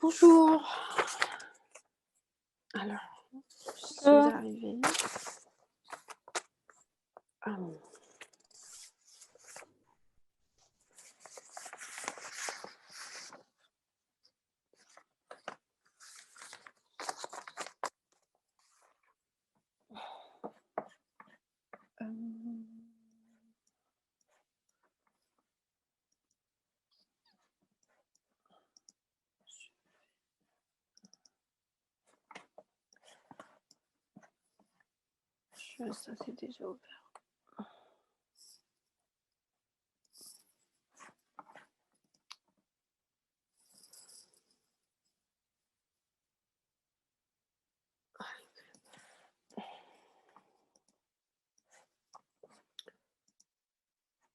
Bonjour. Alors, je suis arrivée. Ça, c'est déjà ouvert.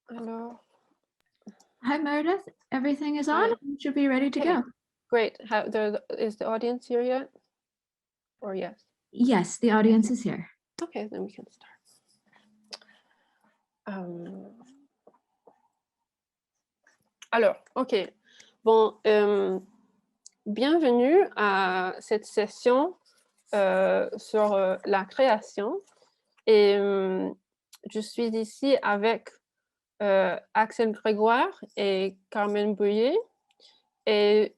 Alors. Hi, Meredith. Everything is on. Hi. You should be ready to go. Great. Is the audience here yet? Or yes? Yes, the audience is here. Okay, then we can start. Alors, ok. Bon, bienvenue à cette session sur la création. Et je suis ici avec Axel Grégoire et Carmen Bouillet. Et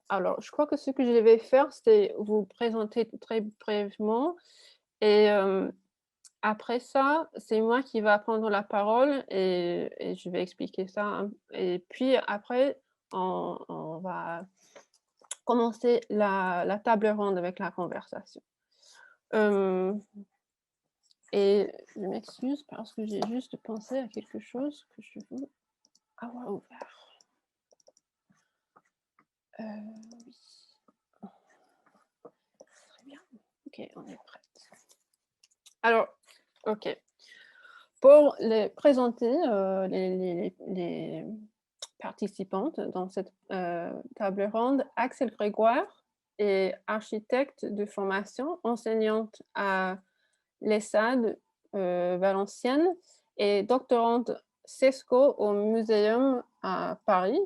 alors, je crois que ce que je vais faire, c'est vous présenter très brièvement. Et après ça, c'est moi qui va prendre la parole et je vais expliquer ça. Et puis après, on va commencer la table ronde avec la conversation. Et je m'excuse parce que j'ai juste pensé à quelque chose que je veux avoir ouvert. Oui. Très bien. Ok, on est prête. Alors, ok. Pour les présenter, les participantes dans cette table ronde, Axel Grégoire est architecte de formation, enseignante à l'ESSAD Valenciennes et doctorante CESCO au Muséum à Paris.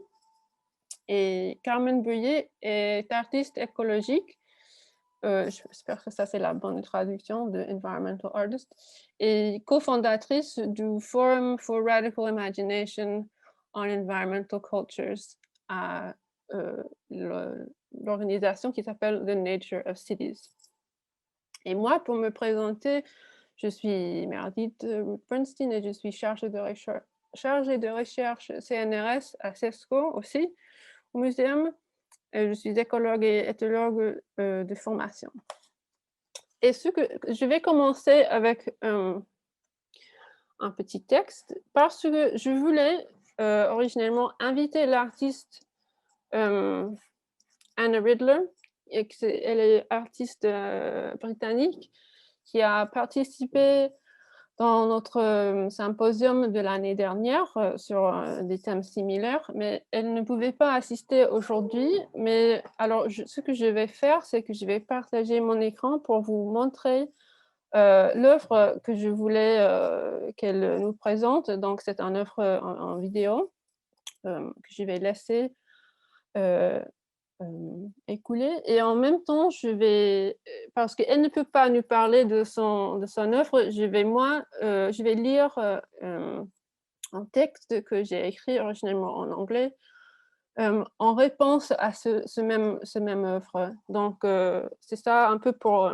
Et Carmen Bouillet est artiste écologique. J'espère que ça c'est la bonne traduction de Environmental Artist, et cofondatrice du Forum for Radical Imagination on Environmental Cultures à l'organisation qui s'appelle The Nature of Cities. Et moi, pour me présenter, je suis Meredith Bernstein et je suis chargée de recherche CNRS à CESCO aussi, au muséum. Je suis écologue et éthologue de formation. Et je vais commencer avec un petit texte parce que je voulais originellement inviter l'artiste Anna Riddler. Elle est artiste britannique qui a participé dans notre symposium de l'année dernière sur des thèmes similaires, mais elle ne pouvait pas assister aujourd'hui. Mais alors, ce que je vais faire, c'est que je vais partager mon écran pour vous montrer l'œuvre que je voulais qu'elle nous présente. Donc, c'est une œuvre en vidéo que je vais laisser écouler. Et en même temps, parce qu'elle ne peut pas nous parler de son œuvre, je vais lire un texte que j'ai écrit originellement en anglais en réponse à ce même œuvre. Donc, c'est ça un peu pour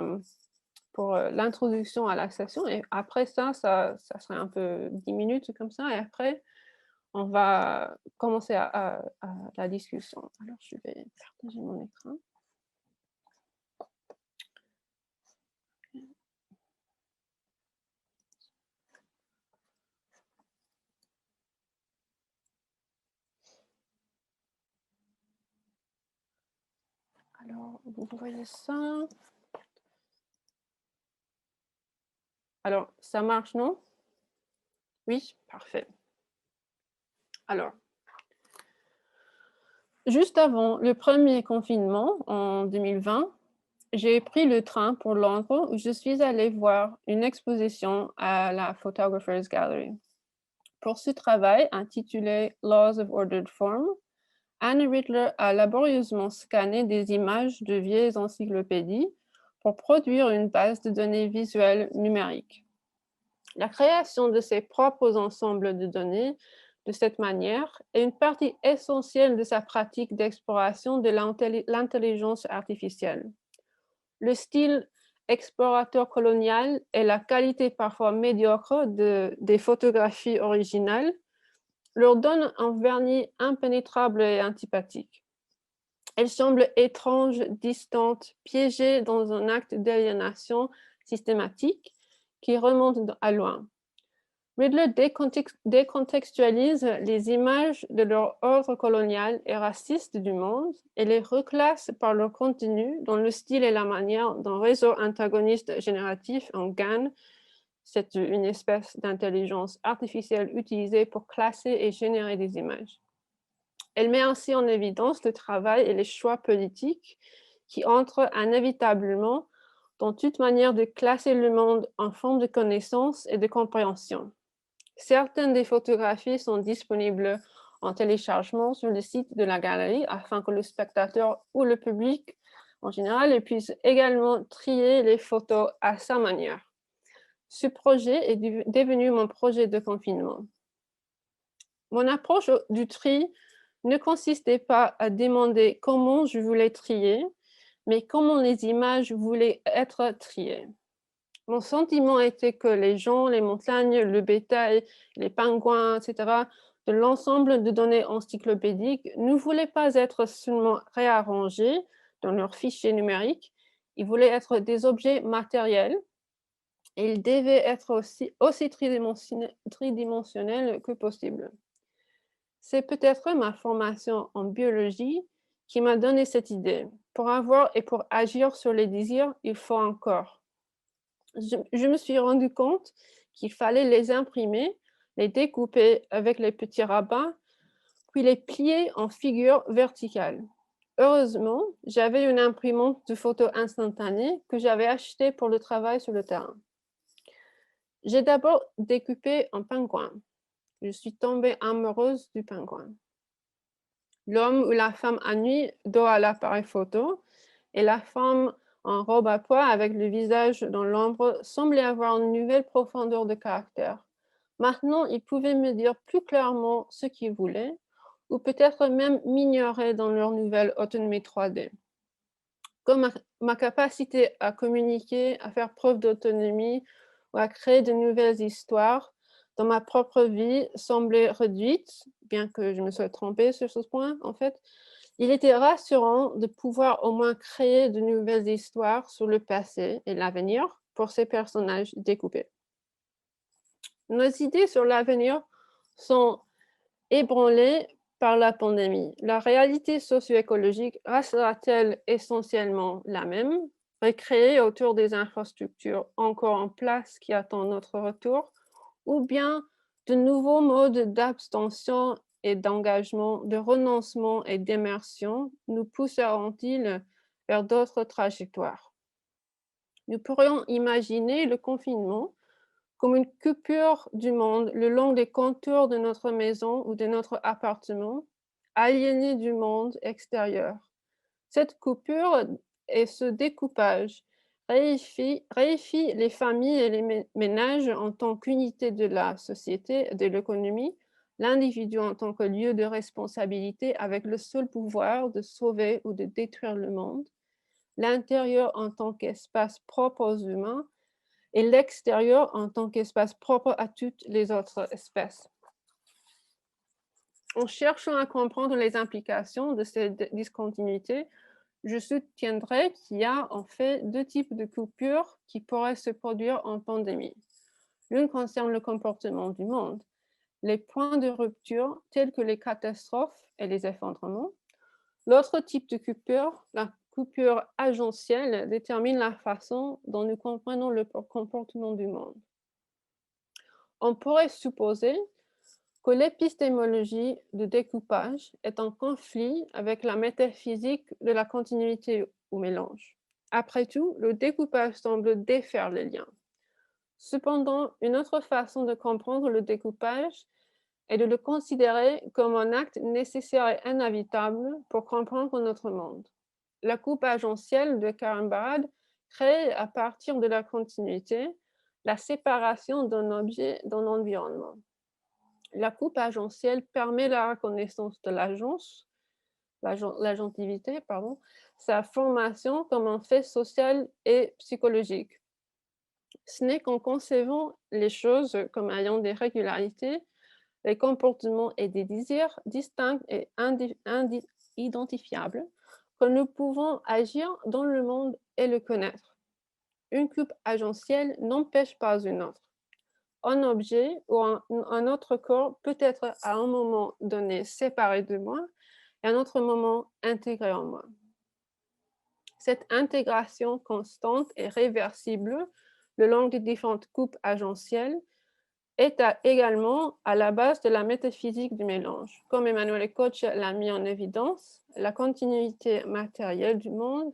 l'introduction à la session. Et après ça serait un peu 10 minutes comme ça. Et après, on va commencer à la discussion. Alors, je vais partager mon écran. Alors, vous voyez ça. Alors, ça marche, non? Oui, parfait. Alors, juste avant le premier confinement, en 2020, j'ai pris le train pour Londres où je suis allée voir une exposition à la Photographers Gallery. Pour ce travail intitulé Laws of Ordered Form, Anne Riddler a laborieusement scanné des images de vieilles encyclopédies pour produire une base de données visuelles numériques. La création de ses propres ensembles de données de cette manière est une partie essentielle de sa pratique d'exploration de l'intelligence artificielle. Le style explorateur colonial et la qualité parfois médiocre des photographies originales leur donnent un vernis impénétrable et antipathique. Elles semblent étranges, distantes, piégées dans un acte d'aliénation systématique qui remonte à loin. Riddler décontextualise les images de leur ordre colonial et raciste du monde et les reclasse par leur contenu dans le style et la manière d'un réseau antagoniste génératif en GAN. C'est une espèce d'intelligence artificielle utilisée pour classer et générer des images. Elle met ainsi en évidence le travail et les choix politiques qui entrent inévitablement dans toute manière de classer le monde en forme de connaissance et de compréhension. Certaines des photographies sont disponibles en téléchargement sur le site de la galerie afin que le spectateur ou le public en général puisse également trier les photos à sa manière. Ce projet est devenu mon projet de confinement. Mon approche du tri ne consistait pas à demander comment je voulais trier, mais comment les images voulaient être triées. Mon sentiment était que les gens, les montagnes, le bétail, les pingouins, etc., de l'ensemble de données encyclopédiques ne voulaient pas être seulement réarrangés dans leurs fichiers numériques, ils voulaient être des objets matériels et ils devaient être aussi tridimensionnels que possible. C'est peut-être ma formation en biologie qui m'a donné cette idée. Pour avoir et pour agir sur les désirs, il faut un corps. Je me suis rendu compte qu'il fallait les imprimer, les découper avec les petits rabats, puis les plier en figures verticales. Heureusement, j'avais une imprimante de photos instantanées que j'avais achetée pour le travail sur le terrain. J'ai d'abord découpé un pingouin. Je suis tombée amoureuse du pingouin. L'homme ou la femme à nu dos à l'appareil photo et la femme en robe à pois avec le visage dans l'ombre semblaient avoir une nouvelle profondeur de caractère. Maintenant, ils pouvaient me dire plus clairement ce qu'ils voulaient, ou peut-être même m'ignorer dans leur nouvelle autonomie 3D. Comme ma capacité à communiquer, à faire preuve d'autonomie ou à créer de nouvelles histoires dans ma propre vie semblait réduite, bien que je me sois trompée sur ce point, en fait, il était rassurant de pouvoir au moins créer de nouvelles histoires sur le passé et l'avenir pour ces personnages découpés. Nos idées sur l'avenir sont ébranlées par la pandémie. La réalité socio-écologique restera-t-elle essentiellement la même, recréée autour des infrastructures encore en place qui attendent notre retour, ou bien de nouveaux modes d'abstention et d'engagement, de renoncement et d'immersion nous pousseront-ils vers d'autres trajectoires? Nous pourrions imaginer le confinement comme une coupure du monde le long des contours de notre maison ou de notre appartement, aliénés du monde extérieur. Cette coupure et ce découpage réifient les familles et les ménages en tant qu'unité de la société et de l'économie, l'individu en tant que lieu de responsabilité avec le seul pouvoir de sauver ou de détruire le monde, l'intérieur en tant qu'espace propre aux humains et l'extérieur en tant qu'espace propre à toutes les autres espèces. En cherchant à comprendre les implications de cette discontinuité, je soutiendrai qu'il y a en fait deux types de coupures qui pourraient se produire en pandémie. L'une concerne le comportement du monde, les points de rupture tels que les catastrophes et les effondrements. L'autre type de coupure, la coupure agentielle, détermine la façon dont nous comprenons le comportement du monde. On pourrait supposer que l'épistémologie du découpage est en conflit avec la métaphysique de la continuité ou mélange. Après tout, le découpage semble défaire les liens. Cependant, une autre façon de comprendre le découpage et de le considérer comme un acte nécessaire et inévitable pour comprendre notre monde. La coupe agentielle de Karen Barad crée, à partir de la continuité, la séparation d'un objet d'un environnement. La coupe agentielle permet la reconnaissance de l'agentivité, sa formation comme un fait social et psychologique. Ce n'est qu'en concevant les choses comme ayant des régularités, des comportements et des désirs distincts et identifiables que nous pouvons agir dans le monde et le connaître. Une coupe agentielle n'empêche pas une autre. Un objet ou un autre corps peut être à un moment donné séparé de moi et à un autre moment intégré en moi. Cette intégration constante et réversible le long des différentes coupes agentielles est également à la base de la métaphysique du mélange. Comme Emmanuel Koch l'a mis en évidence, la continuité matérielle du monde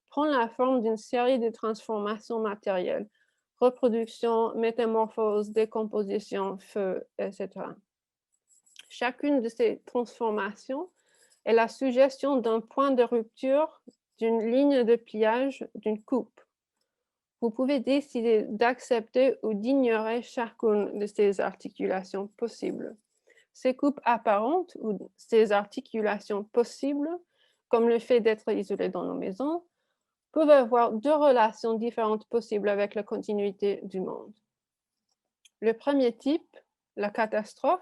prend la forme d'une série de transformations matérielles, reproduction, métamorphose, décomposition, feu, etc. Chacune de ces transformations est la suggestion d'un point de rupture, d'une ligne de pliage, d'une coupe. Vous pouvez décider d'accepter ou d'ignorer chacune de ces articulations possibles. Ces coupes apparentes ou ces articulations possibles, comme le fait d'être isolé dans nos maisons, peuvent avoir deux relations différentes possibles avec la continuité du monde. Le premier type, la catastrophe,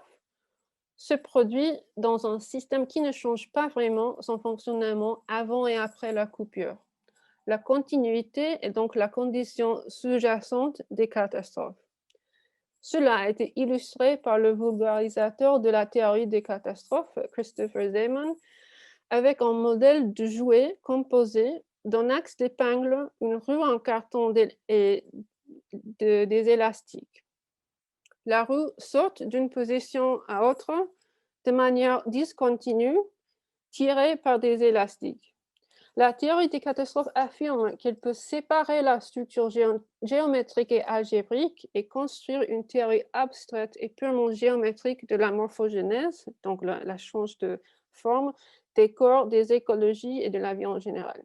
se produit dans un système qui ne change pas vraiment son fonctionnement avant et après la coupure. La continuité est donc la condition sous-jacente des catastrophes. Cela a été illustré par le vulgarisateur de la théorie des catastrophes, Christopher Zeman, avec un modèle de jouet composé d'un axe d'épingle, une roue en carton et des élastiques. La roue saute d'une position à autre de manière discontinue, tirée par des élastiques. La théorie des catastrophes affirme qu'elle peut séparer la structure géométrique et algébrique et construire une théorie abstraite et purement géométrique de la morphogénèse, donc la change de forme, des corps, des écologies et de la vie en général.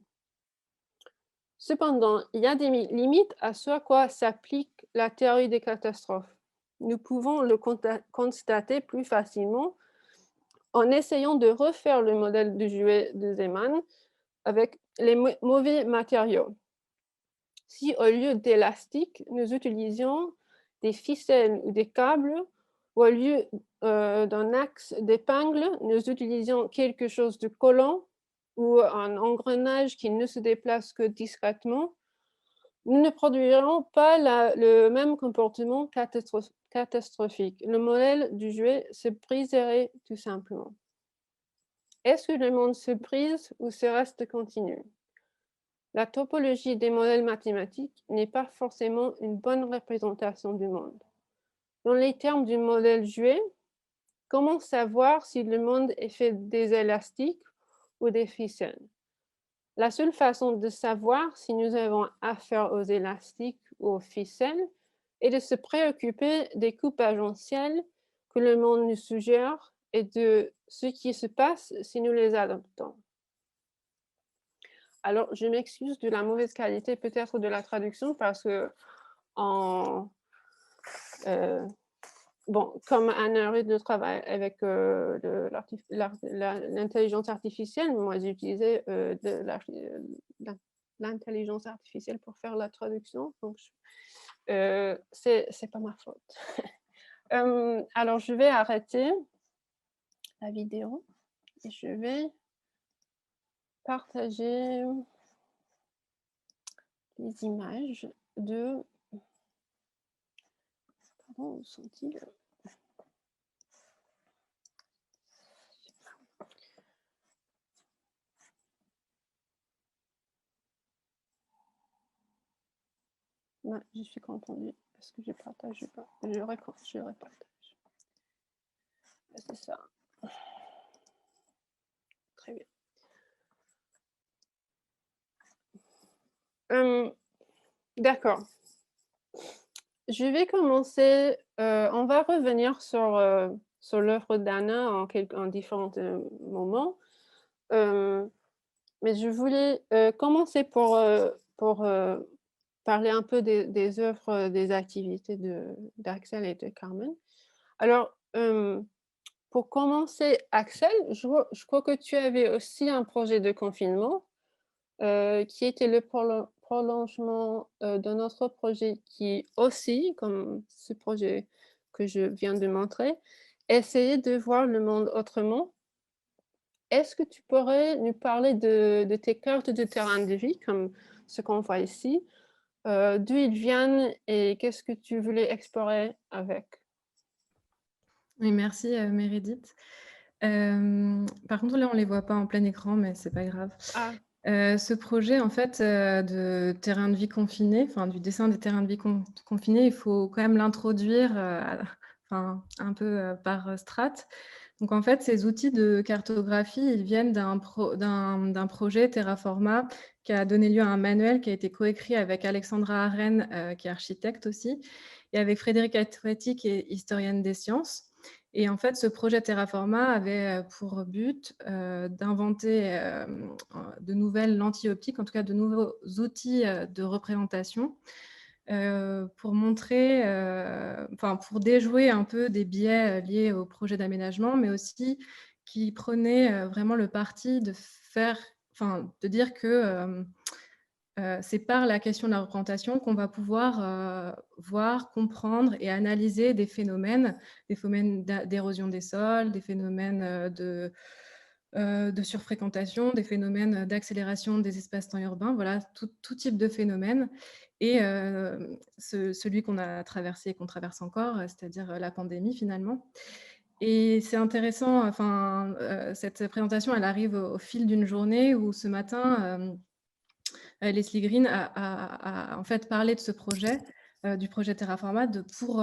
Cependant, il y a des limites à ce à quoi s'applique la théorie des catastrophes. Nous pouvons le constater plus facilement en essayant de refaire le modèle du jouet de Zeman avec les mauvais matériaux. Si au lieu d'élastiques, nous utilisions des ficelles ou des câbles, ou au lieu d'un axe d'épingle, nous utilisions quelque chose de collant ou un engrenage qui ne se déplace que discrètement, nous ne produirons pas le même comportement catastrophique. Le modèle du jouet se briserait tout simplement. Est-ce que le monde se brise ou se reste continu? La topologie des modèles mathématiques n'est pas forcément une bonne représentation du monde. Dans les termes du modèle jouet, comment savoir si le monde est fait des élastiques ou des ficelles? La seule façon de savoir si nous avons affaire aux élastiques ou aux ficelles est de se préoccuper des coupes agentielles que le monde nous suggère et de ce qui se passe si nous les adoptons. Alors, je m'excuse de la mauvaise qualité peut-être de la traduction parce que comme Anna Rudd travaille avec l'intelligence artificielle, moi j'ai utilisé l'intelligence artificielle pour faire la traduction, donc c'est pas ma faute. Alors, je vais arrêter la vidéo et je vais partager les images de... Pardon, où sont-ils? Non, je suis contente parce que je ne partage pas. Je repartage. C'est ça. Très bien. D'accord. Je vais commencer, on va revenir sur sur l'œuvre d'Anna en différents, moments. Hem, mais je voulais, commencer pour, parler un peu des œuvres, des activités d'Axel et de Carmen. Alors, pour commencer, Axel, je crois que tu avais aussi un projet de confinement, qui était le prolongement, d'un autre projet qui aussi, comme ce projet que je viens de montrer, essayait de voir le monde autrement. Est-ce que tu pourrais nous parler de tes cartes de terrain de vie, comme ce qu'on voit ici? D'où ils viennent et qu'est-ce que tu voulais explorer avec? Oui, merci, Meredith. Par contre, là, on les voit pas en plein écran, mais c'est pas grave. Ah, Ce projet, en fait, de terrain de vie confiné, enfin, du dessin des terrains de vie confinés, il faut quand même l'introduire, enfin, un peu, par strate. Donc en fait, ces outils de cartographie, ils viennent d'un projet Terraforma qui a donné lieu à un manuel qui a été coécrit avec Alexandra Arène, qui est architecte aussi, et avec Frédéric Atretti, qui est historienne des sciences. Et en fait, ce projet Terraforma avait pour but d'inventer de nouvelles lentilles optiques, en tout cas de nouveaux outils de représentation, pour montrer, enfin pour déjouer un peu des biais liés au projet d'aménagement, mais aussi qui prenait vraiment le parti de faire, enfin de dire que c'est par la question de la représentation qu'on va pouvoir voir, comprendre et analyser des phénomènes d'érosion des sols, des phénomènes de surfréquentation, des phénomènes d'accélération des espaces-temps urbains, voilà, tout type de phénomènes. Et celui qu'on a traversé et qu'on traverse encore, c'est-à-dire la pandémie finalement. Et c'est intéressant, enfin, cette présentation, elle arrive au fil d'une journée où ce matin, Leslie Green a en fait parlé de ce projet, du projet Terraforma pour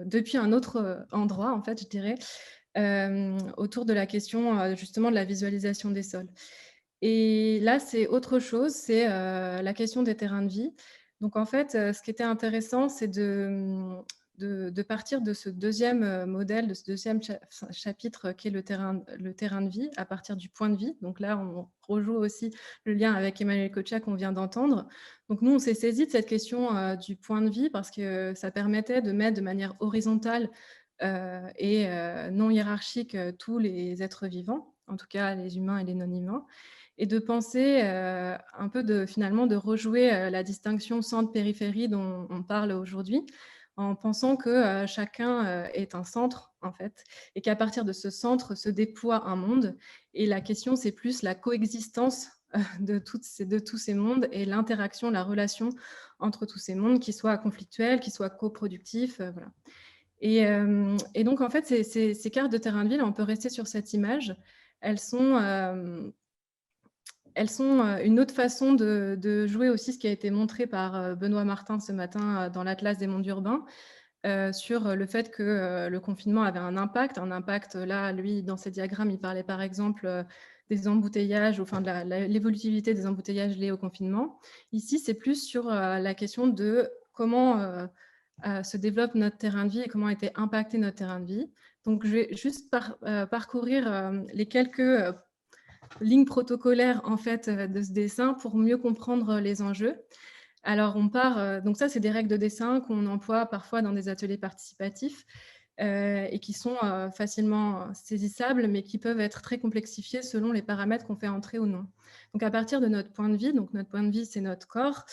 depuis un autre endroit, en fait, je dirais, autour de la question justement de la visualisation des sols. Et là, c'est autre chose, c'est la question des terrains de vie. Donc en fait, ce qui était intéressant, c'est de partir de ce deuxième modèle, de ce deuxième chapitre qui est le terrain de vie, à partir du point de vie. Donc là, on rejoue aussi le lien avec Emmanuel Kochia qu'on vient d'entendre. Donc nous, on s'est saisi de cette question du point de vie parce que ça permettait de mettre de manière horizontale et non hiérarchique tous les êtres vivants, en tout cas les humains et les non-humains, et de penser un peu finalement de rejouer la distinction centre-périphérie dont on parle aujourd'hui, en pensant que chacun est un centre, en fait, et qu'à partir de ce centre se déploie un monde. Et la question, c'est plus la coexistence de tous ces mondes et l'interaction, la relation entre tous ces mondes, qui soient conflictuels, qui soient coproductifs, voilà. Et donc, en fait, ces cartes de terrain de ville, on peut rester sur cette image, elles sont une autre façon de jouer aussi ce qui a été montré par Benoît Martin ce matin dans l'Atlas des mondes urbains, sur le fait que le confinement avait un impact. Là, lui, dans ses diagrammes, il parlait par exemple des embouteillages, enfin de l'évolutivité des embouteillages liés au confinement. Ici, c'est plus sur la question de comment se développe notre terrain de vie et comment a été impacté notre terrain de vie. Donc, je vais juste parcourir les quelques lignes protocolaires en fait, de ce dessin pour mieux comprendre les enjeux. Alors, on part, donc ça, c'est des règles de dessin qu'on emploie parfois dans des ateliers participatifs et qui sont facilement saisissables, mais qui peuvent être très complexifiés selon les paramètres qu'on fait entrer ou non. Donc, à partir de notre point de vie, donc notre point de vie, c'est notre corps,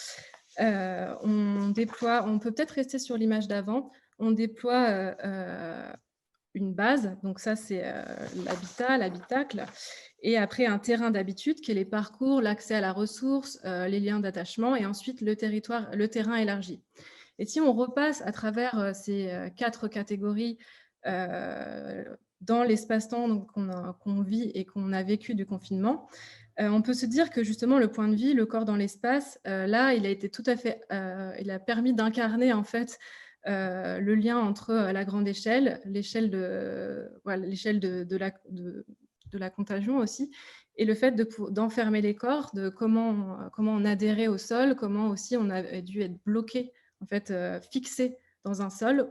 on peut peut-être rester sur l'image d'avant, on déploie une base, donc ça, c'est l'habitat, l'habitacle, et après un terrain d'habitude qui est les parcours, l'accès à la ressource, les liens d'attachement, et ensuite le terrain élargi. Et si on repasse à travers ces 4 catégories dans l'espace-temps qu'on vit et qu'on a vécu du confinement, on peut se dire que justement le point de vie, le corps dans l'espace, là, il a été tout à fait, il a permis d'incarner en fait le lien entre la grande échelle, l'échelle de la contagion aussi, et le fait d'enfermer les corps, de comment on adhérait au sol, comment aussi on avait dû être bloqué, en fait, fixé dans un sol,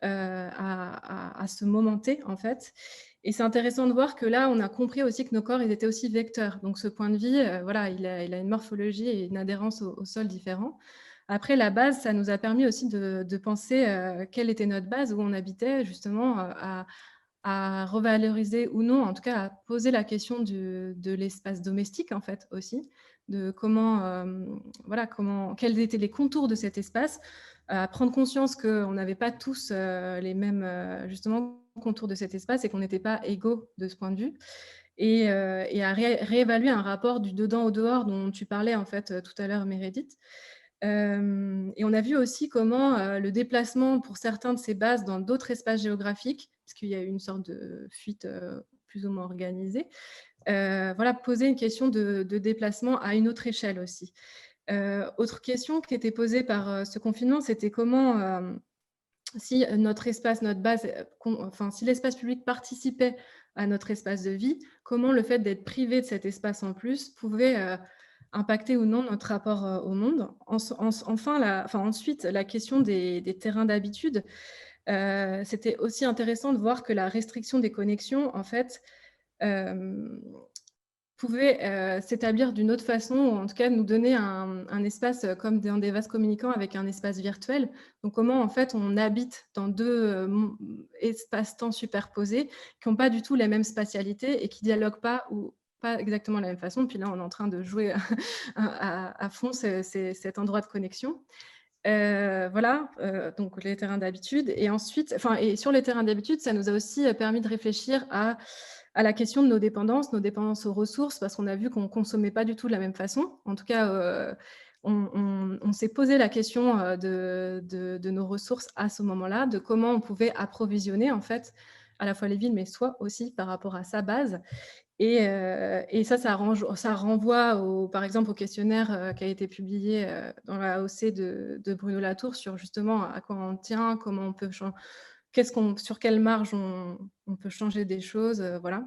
à ce moment T, en fait. Et c'est intéressant de voir que là, on a compris aussi que nos corps, ils étaient aussi vecteurs. Donc, ce point de vie, voilà, il a une morphologie et une adhérence au sol différent. Après, la base, ça nous a permis aussi de penser quelle était notre base, où on habitait, justement, à revaloriser ou non, en tout cas, à poser la question de l'espace domestique, en fait, aussi, de comment, voilà, quels étaient les contours de cet espace, à prendre conscience qu'on n'avait pas tous les mêmes, justement, contours de cet espace et qu'on n'était pas égaux de ce point de vue. Et à réévaluer un rapport du dedans au dehors dont tu parlais, en fait, tout à l'heure, Meredith. Et on a vu aussi comment le déplacement pour certains de ces bases dans d'autres espaces géographiques, parce qu'il y a eu une sorte de fuite plus ou moins organisée, voilà, poser une question de déplacement à une autre échelle aussi. Autre question qui était posée par ce confinement, c'était comment, si notre espace, notre base, enfin, si l'espace public participait à notre espace de vie, comment le fait d'être privé de cet espace en plus pouvait impacter ou non notre rapport au monde. Ensuite, la question des terrains d'habitude, c'était aussi intéressant de voir que la restriction des connexions, en fait, pouvait s'établir d'une autre façon, ou en tout cas nous donner un espace comme dans des vases communicants avec un espace virtuel. Donc comment en fait on habite dans deux espaces-temps superposés qui n'ont pas du tout la même spatialité et qui ne dialoguent pas ou pas exactement de la même façon. Puis là, on est en train de jouer à fond cet endroit de connexion. Voilà, donc les terrains d'habitude. Et ensuite, et sur les terrains d'habitude, ça nous a aussi permis de réfléchir à la question de nos dépendances aux ressources, parce qu'on a vu qu'on ne consommait pas du tout de la même façon. En tout cas, on s'est posé la question de nos ressources à ce moment-là, de comment on pouvait approvisionner en fait à la fois les villes, mais soit aussi par rapport à sa base. Et ça renvoie, par exemple, au questionnaire qui a été publié dans la AOC de Bruno Latour sur justement à quoi on tient, comment on peut sur quelle marge on peut changer des choses, voilà.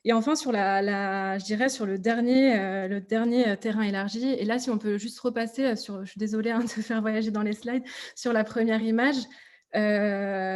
Et enfin, je dirais sur le dernier terrain élargi. Et là, si on peut juste repasser je suis désolée de faire voyager dans les slides, sur la première image,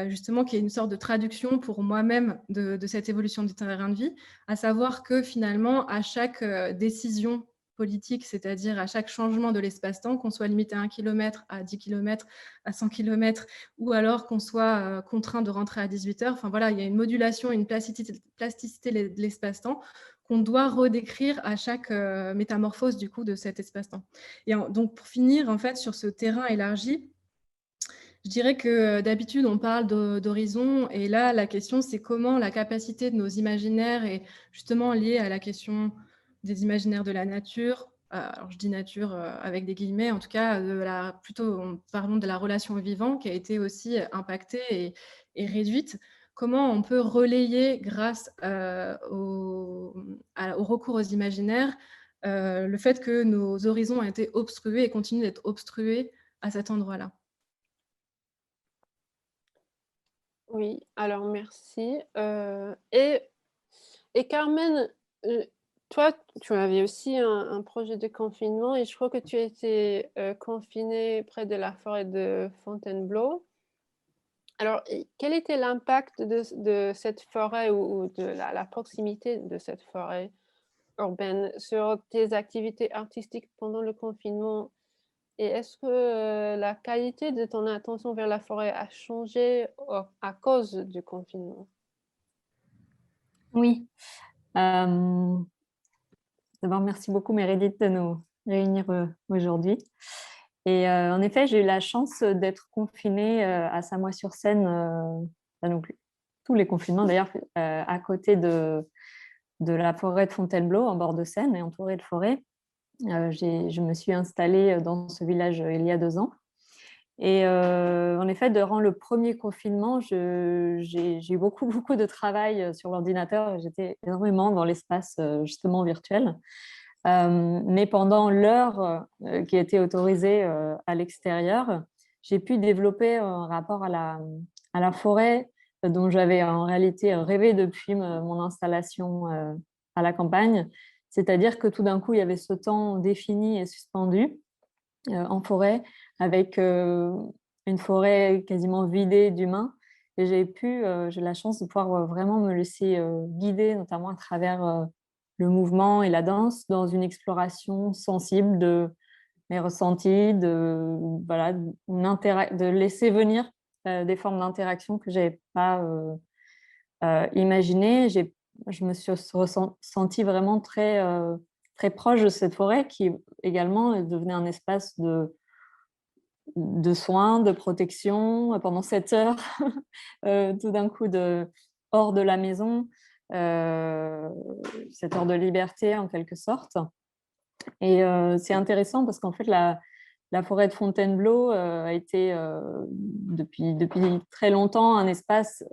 justement, qui est une sorte de traduction pour moi-même de cette évolution du terrain de vie, à savoir que finalement, à chaque décision politique, c'est-à-dire à chaque changement de l'espace-temps, qu'on soit limité à 1 km, à 10 km, à 100 km, ou alors qu'on soit contraint de rentrer à 18 heures. Enfin voilà, il y a une modulation, une plasticité de l'espace-temps qu'on doit redécrire à chaque métamorphose du coup de cet espace-temps. Et donc pour finir, en fait, sur ce terrain élargi, je dirais que d'habitude, on parle d'horizon, et là, la question, c'est comment la capacité de nos imaginaires est justement liée à la question des imaginaires de la nature. Alors, je dis nature avec des guillemets, en tout cas, parlons de la relation au vivant qui a été aussi impactée et réduite. Comment on peut relayer, grâce au recours aux imaginaires, le fait que nos horizons ont été obstrués et continuent d'être obstrués à cet endroit-là. Oui, alors merci. Et Carmen, toi, tu avais aussi un projet de confinement et je crois que tu étais confinée près de la forêt de Fontainebleau. Alors, quel était l'impact de cette forêt ou de la proximité de cette forêt urbaine sur tes activités artistiques pendant le confinement? Et est-ce que la qualité de ton attention vers la forêt a changé à cause du confinement? Oui. D'abord, merci beaucoup Meredith de nous réunir aujourd'hui. Et en effet, j'ai eu la chance d'être confinée à Samois-sur-Seine, donc tous les confinements d'ailleurs, à côté de la forêt de Fontainebleau, en bord de Seine et entourée de forêt. Je me suis installée dans ce village il y a 2 ans. Et en effet, durant le premier confinement, j'ai eu beaucoup de travail sur l'ordinateur. J'étais énormément dans l'espace justement virtuel. Mais pendant l'heure qui était autorisée à l'extérieur, j'ai pu développer un rapport à la forêt dont j'avais en réalité rêvé depuis mon installation à la campagne. C'est-à-dire que tout d'un coup, il y avait ce temps défini et suspendu en forêt avec une forêt quasiment vidée d'humains. Et j'ai la chance de pouvoir vraiment me laisser guider, notamment à travers le mouvement et la danse, dans une exploration sensible de mes ressentis, voilà, de laisser venir des formes d'interaction que je n'avais pas imaginées. Je me suis sentie vraiment très proche de cette forêt qui également devenait un espace de soins, de protection pendant 7 heures, tout d'un coup hors de la maison, 7 heures de liberté en quelque sorte. Et c'est intéressant parce qu'en fait, la forêt de Fontainebleau a été depuis très longtemps un espace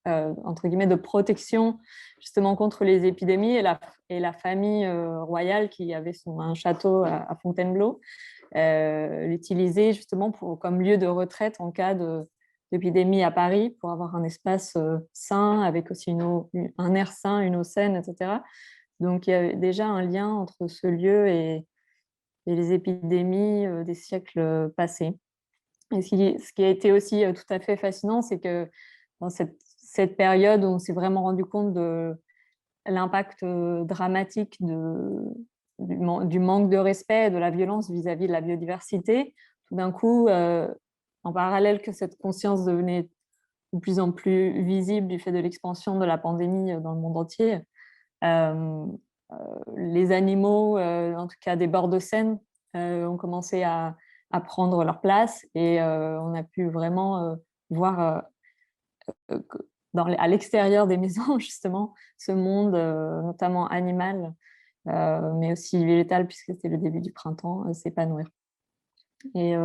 entre guillemets de protection justement contre les épidémies, et la famille royale qui avait un château à Fontainebleau l'utilisait justement comme lieu de retraite en cas d'épidémie à Paris, pour avoir un espace sain avec aussi un air sain, une eau saine, etc. Donc il y a déjà un lien entre ce lieu et les épidémies des siècles passés. Et ce qui a été aussi tout à fait fascinant, c'est que dans cette période où on s'est vraiment rendu compte de l'impact dramatique du manque de respect et de la violence vis-à-vis de la biodiversité, tout d'un coup, en parallèle que cette conscience devenait de plus en plus visible du fait de l'expansion de la pandémie dans le monde entier, les animaux, en tout cas des bords de Seine, ont commencé à prendre leur place, et on a pu vraiment voir à l'extérieur des maisons justement ce monde, notamment animal, mais aussi végétal, puisque c'était le début du printemps, s'épanouir. Et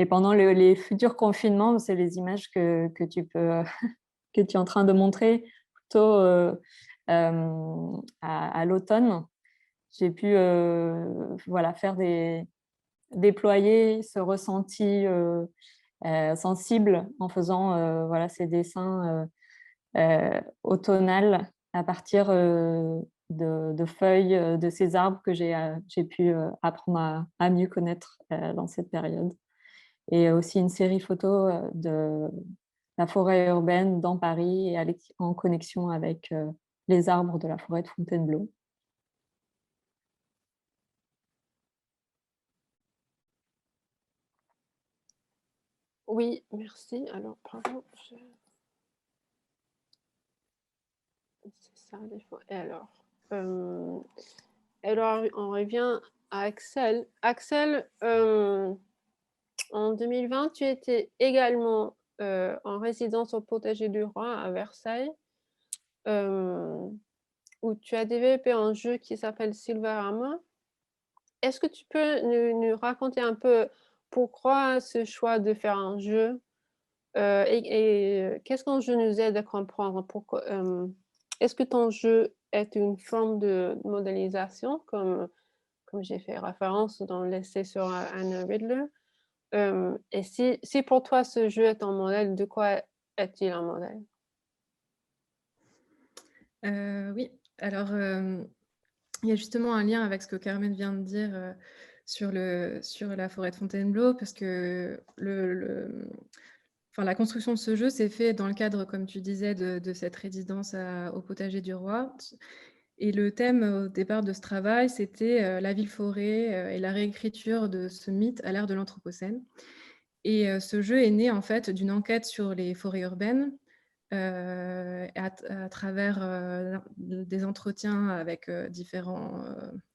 pendant les futurs confinements, c'est les images que tu peux que tu es en train de montrer plutôt à l'automne. J'ai pu voilà, déployer ce ressenti sensible en faisant voilà, ces dessins automnales à partir de feuilles de ces arbres que j'ai pu apprendre à mieux connaître dans cette période. Et aussi une série photo de la forêt urbaine dans Paris et en connexion avec les arbres de la forêt de Fontainebleau. Oui, merci. Alors, pardon. C'est ça, des fois. Et alors, on revient à Axel. Axel, en 2020, tu étais également en résidence au Potager du Roi à Versailles, où tu as développé un jeu qui s'appelle Silverhammer. Est-ce que tu peux nous raconter un peu pourquoi ce choix de faire un jeu et qu'est-ce qu'un jeu nous aide à comprendre? Est-ce que ton jeu est une forme de modélisation, comme j'ai fait référence dans l'essai sur Anna Riddler? Et si pour toi ce jeu est un modèle, de quoi est-il un modèle? Oui, alors il y a justement un lien avec ce que Carmen vient de dire sur la forêt de Fontainebleau, parce que la construction de ce jeu s'est fait dans le cadre, comme tu disais, de cette résidence au Potager du Roi. Et le thème au départ de ce travail, c'était la ville-forêt et la réécriture de ce mythe à l'ère de l'Anthropocène. Et ce jeu est né en fait d'une enquête sur les forêts urbaines à travers des entretiens avec différents,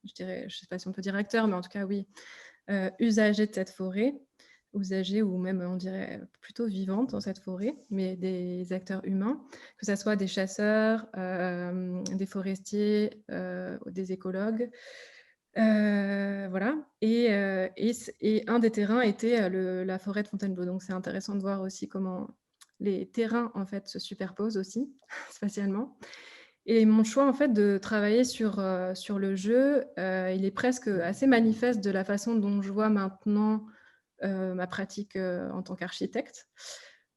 je ne sais pas si on peut dire acteurs, mais en tout cas oui, usagers de cette forêt, usagers ou même on dirait plutôt vivantes dans cette forêt, mais des acteurs humains, que ce soit des chasseurs, des forestiers, des écologues. Voilà. Et un des terrains était la forêt de Fontainebleau. Donc c'est intéressant de voir aussi comment les terrains en fait se superposent aussi spatialement. Et mon choix en fait de travailler sur le jeu, il est presque assez manifeste de la façon dont je vois maintenant ma pratique en tant qu'architecte,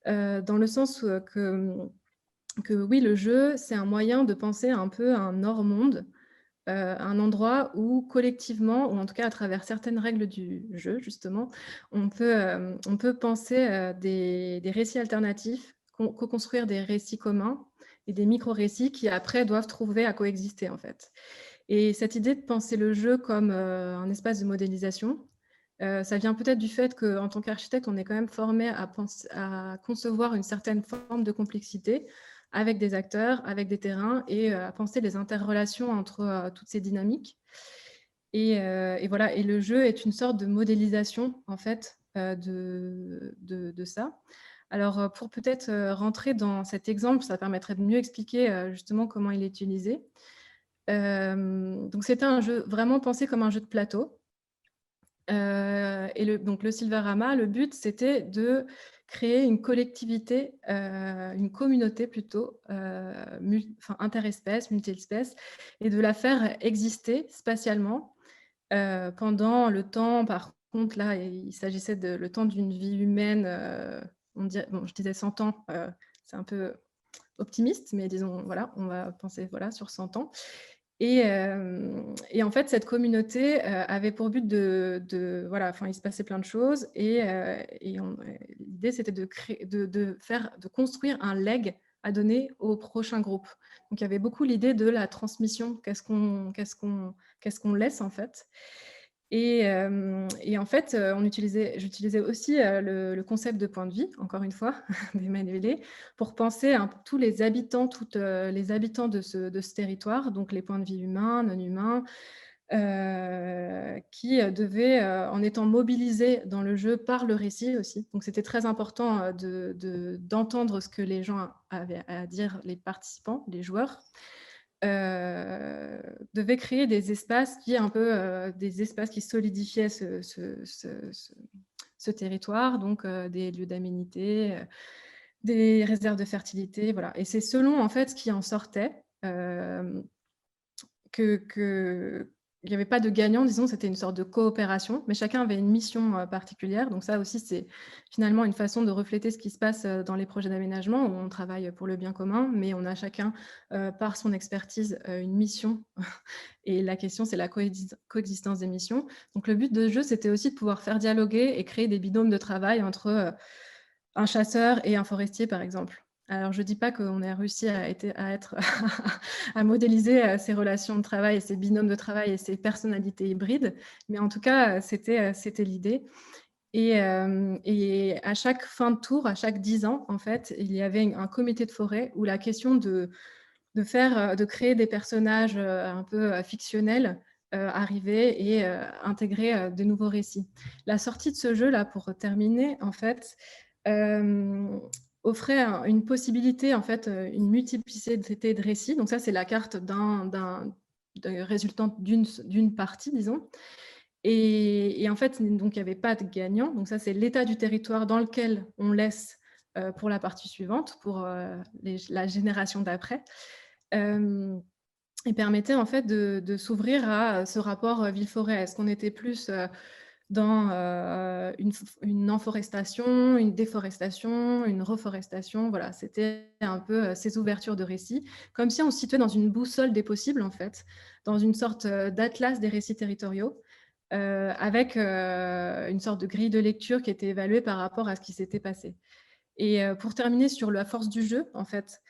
dans le sens que oui, le jeu, c'est un moyen de penser un peu à un hors-monde un endroit où collectivement, ou en tout cas à travers certaines règles du jeu, justement, on peut penser des récits alternatifs, co-construire des récits communs et des micro-récits qui après doivent trouver à coexister en fait. Et cette idée de penser le jeu comme un espace de modélisation, ça vient peut-être du fait qu'en tant qu'architecte, on est quand même formé à concevoir une certaine forme de complexité avec des acteurs, avec des terrains, et à penser les interrelations entre toutes ces dynamiques. Et voilà, et le jeu est une sorte de modélisation, en fait, de ça. Alors, pour peut-être rentrer dans cet exemple, ça permettrait de mieux expliquer justement comment il est utilisé. Donc, c'était un jeu vraiment pensé comme un jeu de plateau. Et donc le Silverama, le but, c'était de créer une collectivité, une communauté plutôt, interespèces, multi-espèces, et de la faire exister spatialement pendant le temps. Par contre, là, il s'agissait de le temps d'une vie humaine, je disais 100 ans, c'est un peu optimiste, mais disons, voilà, on va penser sur 100 ans. Et en fait, cette communauté avait pour but il se passait plein de choses, et l'idée, c'était de construire un legs à donner au prochain groupe. Donc, il y avait beaucoup l'idée de la transmission, qu'est-ce qu'on laisse, en fait. Et en fait, j'utilisais aussi le concept de point de vie, encore une fois, démêlé, pour penser à tous les habitants, les habitants de ce territoire, donc les points de vie humains, non humains, qui devaient, en étant mobilisés dans le jeu par le récit aussi. Donc c'était très important d'entendre ce que les gens avaient à dire, les participants, les joueurs. Devait créer des espaces des espaces qui solidifiaient ce territoire, donc des lieux d'aménité, des réserves de fertilité, voilà. Et c'est selon en fait ce qui en sortait il n'y avait pas de gagnant, disons, c'était une sorte de coopération, mais chacun avait une mission particulière. Donc ça aussi, c'est finalement une façon de refléter ce qui se passe dans les projets d'aménagement, où on travaille pour le bien commun, mais on a chacun, par son expertise, une mission. Et la question, c'est la coexistence des missions. Donc le but de ce jeu, c'était aussi de pouvoir faire dialoguer et créer des binômes de travail entre un chasseur et un forestier, par exemple. Alors, je ne dis pas qu'on a réussi à modéliser ces relations de travail, et ces binômes de travail et ces personnalités hybrides, mais en tout cas, c'était l'idée. Et à chaque fin de tour, à chaque 10 ans, en fait, il y avait un comité de forêt où la question de créer des personnages un peu fictionnels arrivait et intégrer de nouveaux récits. La sortie de ce jeu-là, pour terminer, en fait, offrait une possibilité, en fait, une multiplicité de récits. Donc ça, c'est la carte résultant d'une partie, disons. Et en fait, donc, il n'y avait pas de gagnant. Donc ça, c'est l'état du territoire dans lequel on laisse pour la partie suivante, pour la génération d'après. Et permettait en fait de s'ouvrir à ce rapport ville-forêt. Est-ce qu'on était plus dans une enforestation, une déforestation, une reforestation? Voilà, c'était un peu ces ouvertures de récits, comme si on se situait dans une boussole des possibles, en fait, dans une sorte d'atlas des récits territoriaux, avec une sorte de grille de lecture qui était évaluée par rapport à ce qui s'était passé. Et pour terminer sur la force du jeu, en fait,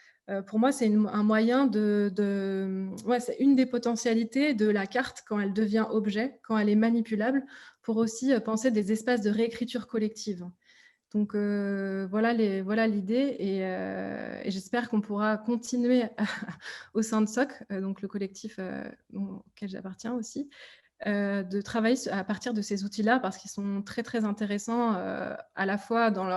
pour moi, c'est un moyen c'est une des potentialités de la carte quand elle devient objet, quand elle est manipulable, pour aussi penser des espaces de réécriture collective. Donc voilà l'idée, et j'espère qu'on pourra continuer au sein de SOC, donc le collectif auquel j'appartiens aussi, de travailler à partir de ces outils-là, parce qu'ils sont très très intéressants à la fois dans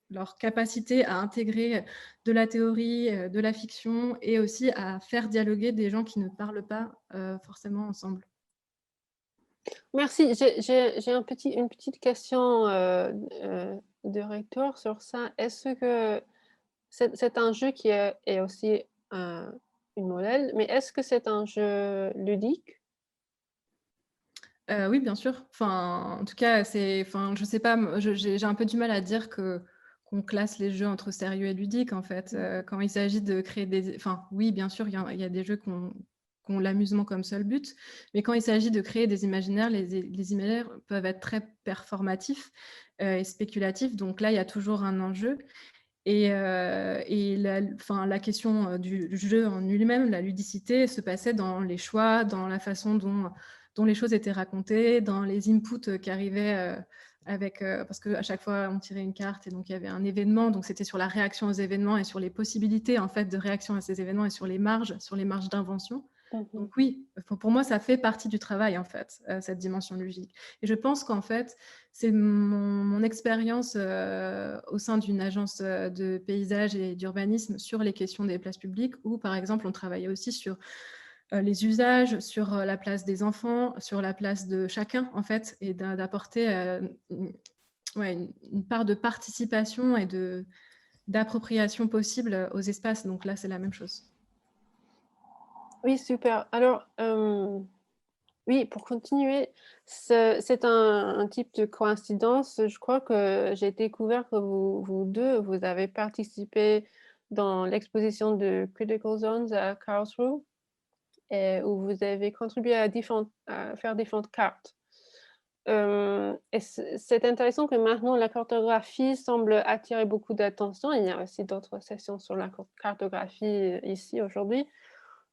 leur capacité à intégrer de la théorie, de la fiction, et aussi à faire dialoguer des gens qui ne parlent pas forcément ensemble. Merci. J'ai une petite question de recteur sur ça. Est-ce que c'est un jeu qui est aussi une modèle, mais est-ce que c'est un jeu ludique? Oui, bien sûr. Enfin, en tout cas, je sais pas, j'ai un peu du mal à dire qu'on classe les jeux entre sérieux et ludique, en fait. Quand il s'agit de créer oui, bien sûr, il y a des jeux ont l'amusement comme seul but. Mais quand il s'agit de créer des imaginaires, les imaginaires peuvent être très performatifs et spéculatifs. Donc là, il y a toujours un enjeu. Et la question du jeu en lui-même, la ludicité, se passait dans les choix, dans la façon dont les choses étaient racontées, dans les inputs qui arrivaient parce qu'à chaque fois, on tirait une carte et donc il y avait un événement. Donc c'était sur la réaction aux événements et sur les possibilités en fait, de réaction à ces événements et sur les marges d'invention. Donc oui, pour moi, ça fait partie du travail, en fait, cette dimension ludique. Et je pense qu'en fait, c'est mon expérience au sein d'une agence de paysage et d'urbanisme sur les questions des places publiques, où, par exemple, on travaillait aussi sur les usages, sur la place des enfants, sur la place de chacun, en fait, et d'apporter une part de participation et d'appropriation possible aux espaces. Donc là, c'est la même chose. Oui, super. Alors, oui, pour continuer, c'est un type de coïncidence. Je crois que j'ai découvert que vous deux, vous avez participé dans l'exposition de Critical Zones à Karlsruhe, et où vous avez contribué à faire différentes cartes. Et c'est intéressant que maintenant la cartographie semble attirer beaucoup d'attention. Il y a aussi d'autres sessions sur la cartographie ici aujourd'hui.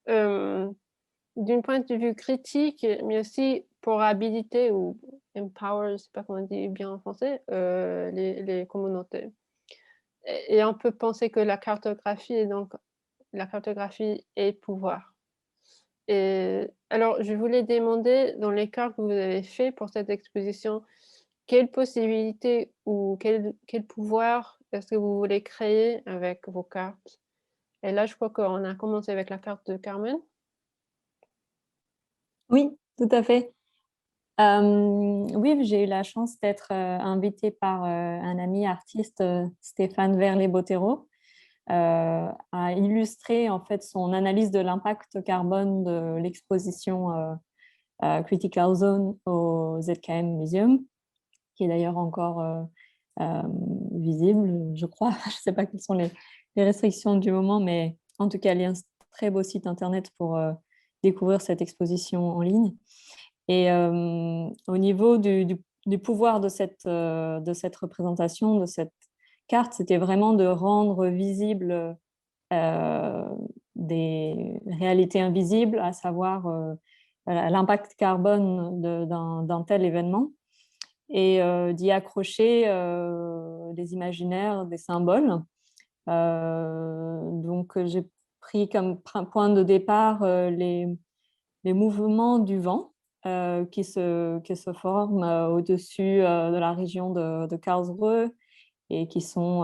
D'un point de vue critique, mais aussi pour habiliter ou empower, je ne sais pas comment on dit bien en français, les communautés. Et on peut penser que la cartographie est pouvoir. Et alors, je voulais demander, dans les cartes que vous avez fait pour cette exposition, quelles possibilités ou quel pouvoir est-ce que vous voulez créer avec vos cartes? Et là, je crois qu'on a commencé avec la carte de Carmen. Oui, tout à fait. Oui, j'ai eu la chance d'être invitée par un ami artiste, Stéphane Verlet-Bottero, à illustrer en fait son analyse de l'impact carbone de l'exposition Critical Zone au ZKM Museum, qui est d'ailleurs encore visible, je crois. Je ne sais pas quelles sont les restrictions du moment, mais en tout cas, il y a un très beau site internet pour découvrir cette exposition en ligne. Et au niveau du pouvoir de cette représentation, de cette carte, c'était vraiment de rendre visible des réalités invisibles, à savoir l'impact carbone d'un tel événement, et d'y accrocher des imaginaires, des symboles. Donc, j'ai pris comme point de départ les mouvements du vent qui se forment au-dessus de la région de Karlsruhe et qui sont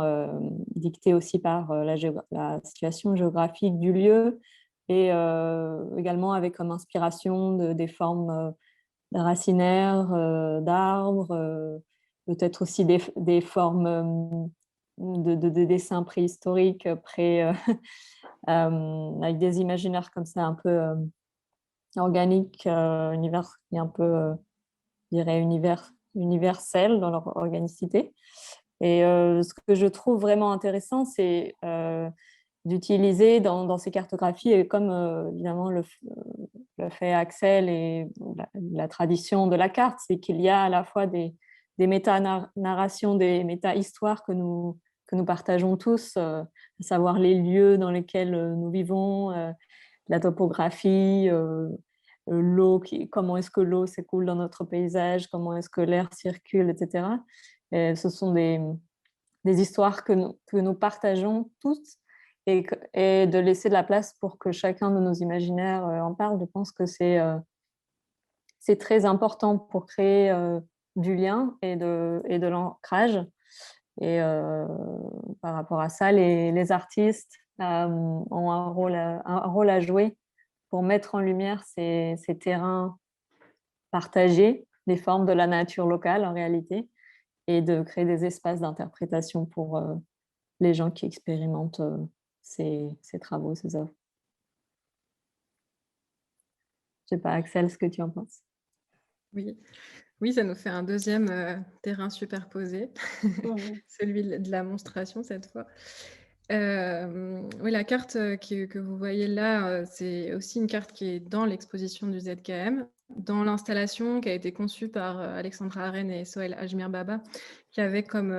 dictés aussi par la situation géographique du lieu, et également avec comme inspiration des formes racinaires, d'arbres, peut-être aussi des formes de dessins préhistoriques avec des imaginaires comme ça un peu organiques, et un peu, je dirais, universels dans leur organicité. Et ce que je trouve vraiment intéressant, c'est d'utiliser dans ces cartographies, et comme évidemment le fait Axel et la tradition de la carte, c'est qu'il y a à la fois des méta-narrations, des méta-histoires que nous partageons tous, à savoir les lieux dans lesquels nous vivons, la topographie, l'eau, comment est-ce que l'eau s'écoule dans notre paysage, comment est-ce que l'air circule, etc. Et ce sont des histoires que nous partageons tous, et de laisser de la place pour que chacun de nos imaginaires en parle. Je pense que c'est très important pour créer du lien et de l'ancrage. Et par rapport à ça, les artistes ont un rôle à jouer pour mettre en lumière ces terrains partagés, des formes de la nature locale en réalité, et de créer des espaces d'interprétation pour les gens qui expérimentent ces travaux, ces œuvres. Je ne sais pas, Axel, ce que tu en penses. Oui, ça nous fait un deuxième terrain superposé, celui de la monstration cette fois. Oui, la carte que vous voyez là, c'est aussi une carte qui est dans l'exposition du ZKM, dans l'installation qui a été conçue par Alexandra Arène et Sohail Ajmer Baba, qui avait comme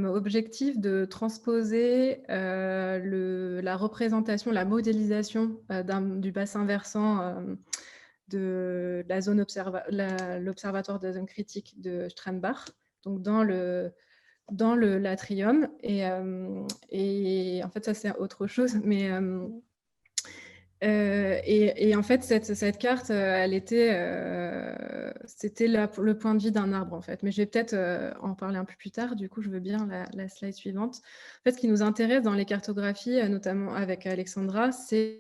objectif de transposer la représentation, la modélisation du bassin versant de la zone l'observatoire de zone critique de Strandbach, donc dans l'atrium. Et en fait, ça, c'est autre chose. Mais et en fait, cette carte, c'était le point de vue d'un arbre, en fait. Mais je vais peut-être en parler un peu plus tard. Du coup, je veux bien la slide suivante. En fait, ce qui nous intéresse dans les cartographies, notamment avec Alexandra, il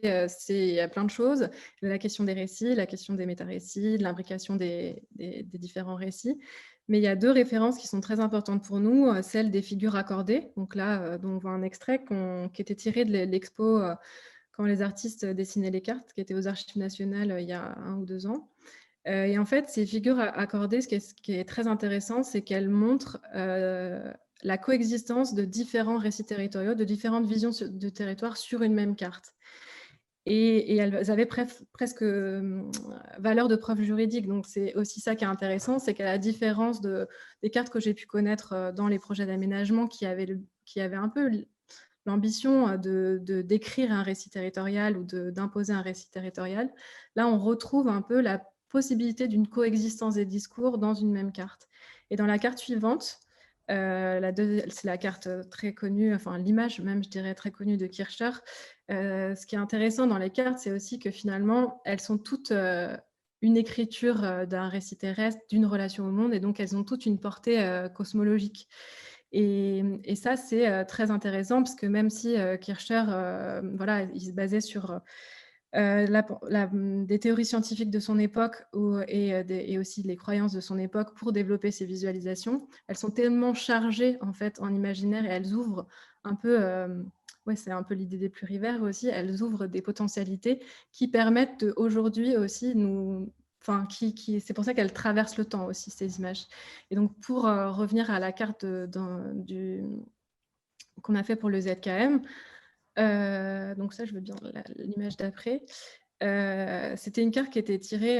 y a plein de choses. La question des récits, la question des méta-récits, de l'imbrication des différents récits. Mais il y a 2 références qui sont très importantes pour nous, celle des figures accordées. Donc là, dont on voit un extrait qui était tiré de l'expo quand les artistes dessinaient les cartes, qui étaient aux Archives nationales il y a 1 ou 2 ans. Et en fait, ces figures accordées, ce qui est très intéressant, c'est qu'elles montrent la coexistence de différents récits territoriaux, de différentes visions de territoire sur une même carte. Et elles avaient presque valeur de preuve juridique. Donc, c'est aussi ça qui est intéressant, c'est qu'à la différence des cartes que j'ai pu connaître dans les projets d'aménagement qui avaient un peu l'ambition de d'écrire un récit territorial ou d'imposer un récit territorial, là, on retrouve un peu la possibilité d'une coexistence des discours dans une même carte. Et dans la carte suivante, c'est la carte très connue, enfin l'image même, je dirais, très connue de Kircher. Ce qui est intéressant dans les cartes, c'est aussi que finalement, elles sont toutes une écriture d'un récit terrestre, d'une relation au monde, et donc elles ont toutes une portée cosmologique. Et ça, c'est très intéressant, parce que même si Kircher, voilà, il se basait sur des théories scientifiques de son époque et aussi les croyances de son époque pour développer ces visualisations, elles sont tellement chargées en fait en imaginaire, et elles ouvrent un peu, ouais, c'est un peu l'idée des plurivers aussi, elles ouvrent des potentialités qui permettent aujourd'hui aussi enfin, c'est pour ça qu'elles traversent le temps aussi, ces images. Et donc, pour revenir à la carte qu'on a fait pour le ZKM, donc ça, je veux bien l'image d'après. C'était une carte qui était tirée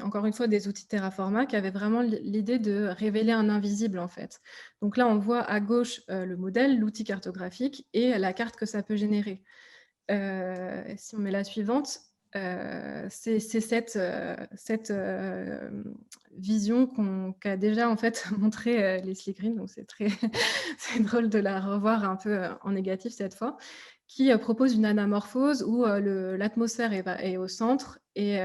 encore une fois, des outils Terraforma, qui avaient vraiment l'idée de révéler un invisible, en fait. Donc là, on voit à gauche le modèle, l'outil cartographique et la carte que ça peut générer. Si on met la suivante, c'est cette vision qu'a déjà en fait montré Leslie Green, donc c'est c'est drôle de la revoir un peu en négatif cette fois, qui propose une anamorphose où l'atmosphère est au centre et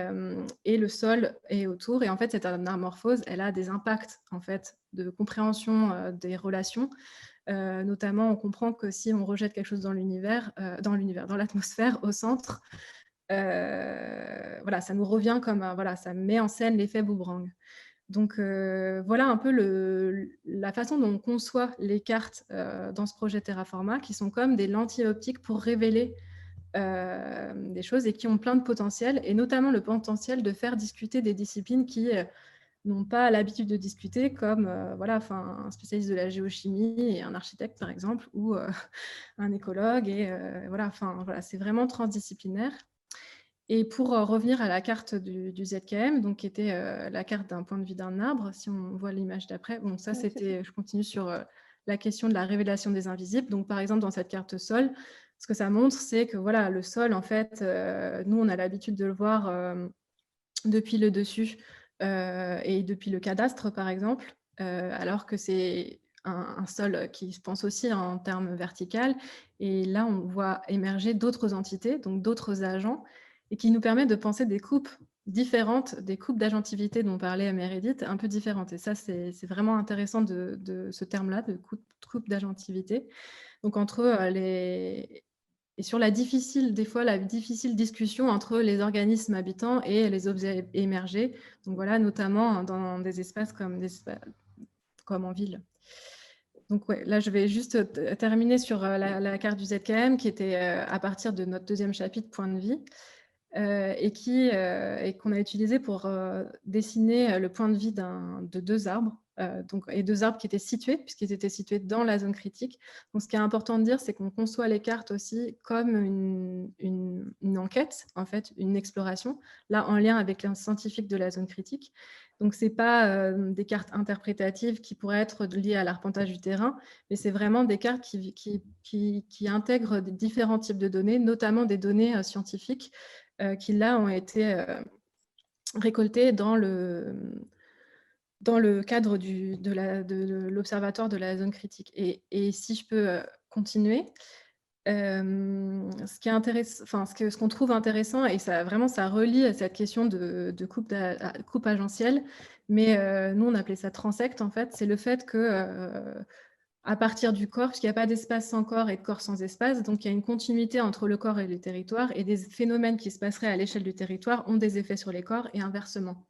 le sol est autour. Et en fait, cette anamorphose, elle a des impacts en fait de compréhension des relations. Notamment, on comprend que si on rejette quelque chose dans l'atmosphère, au centre, voilà, ça nous revient comme voilà, ça met en scène l'effet boomerang. Donc voilà un peu la façon dont on conçoit les cartes dans ce projet Terraforma, qui sont comme des lentilles optiques pour révéler des choses et qui ont plein de potentiel, et notamment le potentiel de faire discuter des disciplines qui n'ont pas l'habitude de discuter, comme voilà, un spécialiste de la géochimie et un architecte, par exemple, ou un écologue. Et voilà, c'est vraiment transdisciplinaire. Et pour revenir à la carte du ZKM, donc, qui était la carte d'un point de vue d'un arbre, si on voit l'image d'après, bon, ça, c'était, je continue sur la question de la révélation des invisibles. Donc, par exemple, dans cette carte sol, ce que ça montre, c'est que voilà, le sol, en fait, nous, on a l'habitude de le voir depuis le dessus et depuis le cadastre, par exemple, alors que c'est un sol qui se pense aussi en termes vertical. Et là, on voit émerger d'autres entités, donc d'autres agents, et qui nous permettent de penser des coupes différentes, des coupes d'agentivité dont parlait Meredith, un peu différentes. Et ça, c'est vraiment intéressant de ce terme-là, de coupe d'agentivité. Donc, entre et sur la difficile discussion entre les organismes habitants et les objets émergés. Donc voilà, notamment dans des espaces comme en ville. Donc ouais, là, je vais juste terminer sur la carte du ZKM, qui était à partir de notre deuxième chapitre, Point de vie, et qu'on a utilisé pour dessiner le point de vie de 2 arbres, et 2 arbres qui étaient situés, puisqu'ils étaient situés dans la zone critique. Donc, ce qui est important de dire, c'est qu'on conçoit les cartes aussi comme une enquête, en fait, une exploration, là en lien avec les scientifiques de la zone critique. Donc, ce n'est pas des cartes interprétatives qui pourraient être liées à l'arpentage du terrain, mais c'est vraiment des cartes qui intègrent différents types de données, notamment des données scientifiques qui, là, ont été récoltées dans le cadre de l'Observatoire de la zone critique. Et si je peux continuer, ce qu'on trouve intéressant, et ça relie à cette question de coupe agentielle, mais nous on appelait ça transect en fait, c'est le fait que à partir du corps, puisqu'il n'y a pas d'espace sans corps et de corps sans espace, donc il y a une continuité entre le corps et le territoire, et des phénomènes qui se passeraient à l'échelle du territoire ont des effets sur les corps et inversement.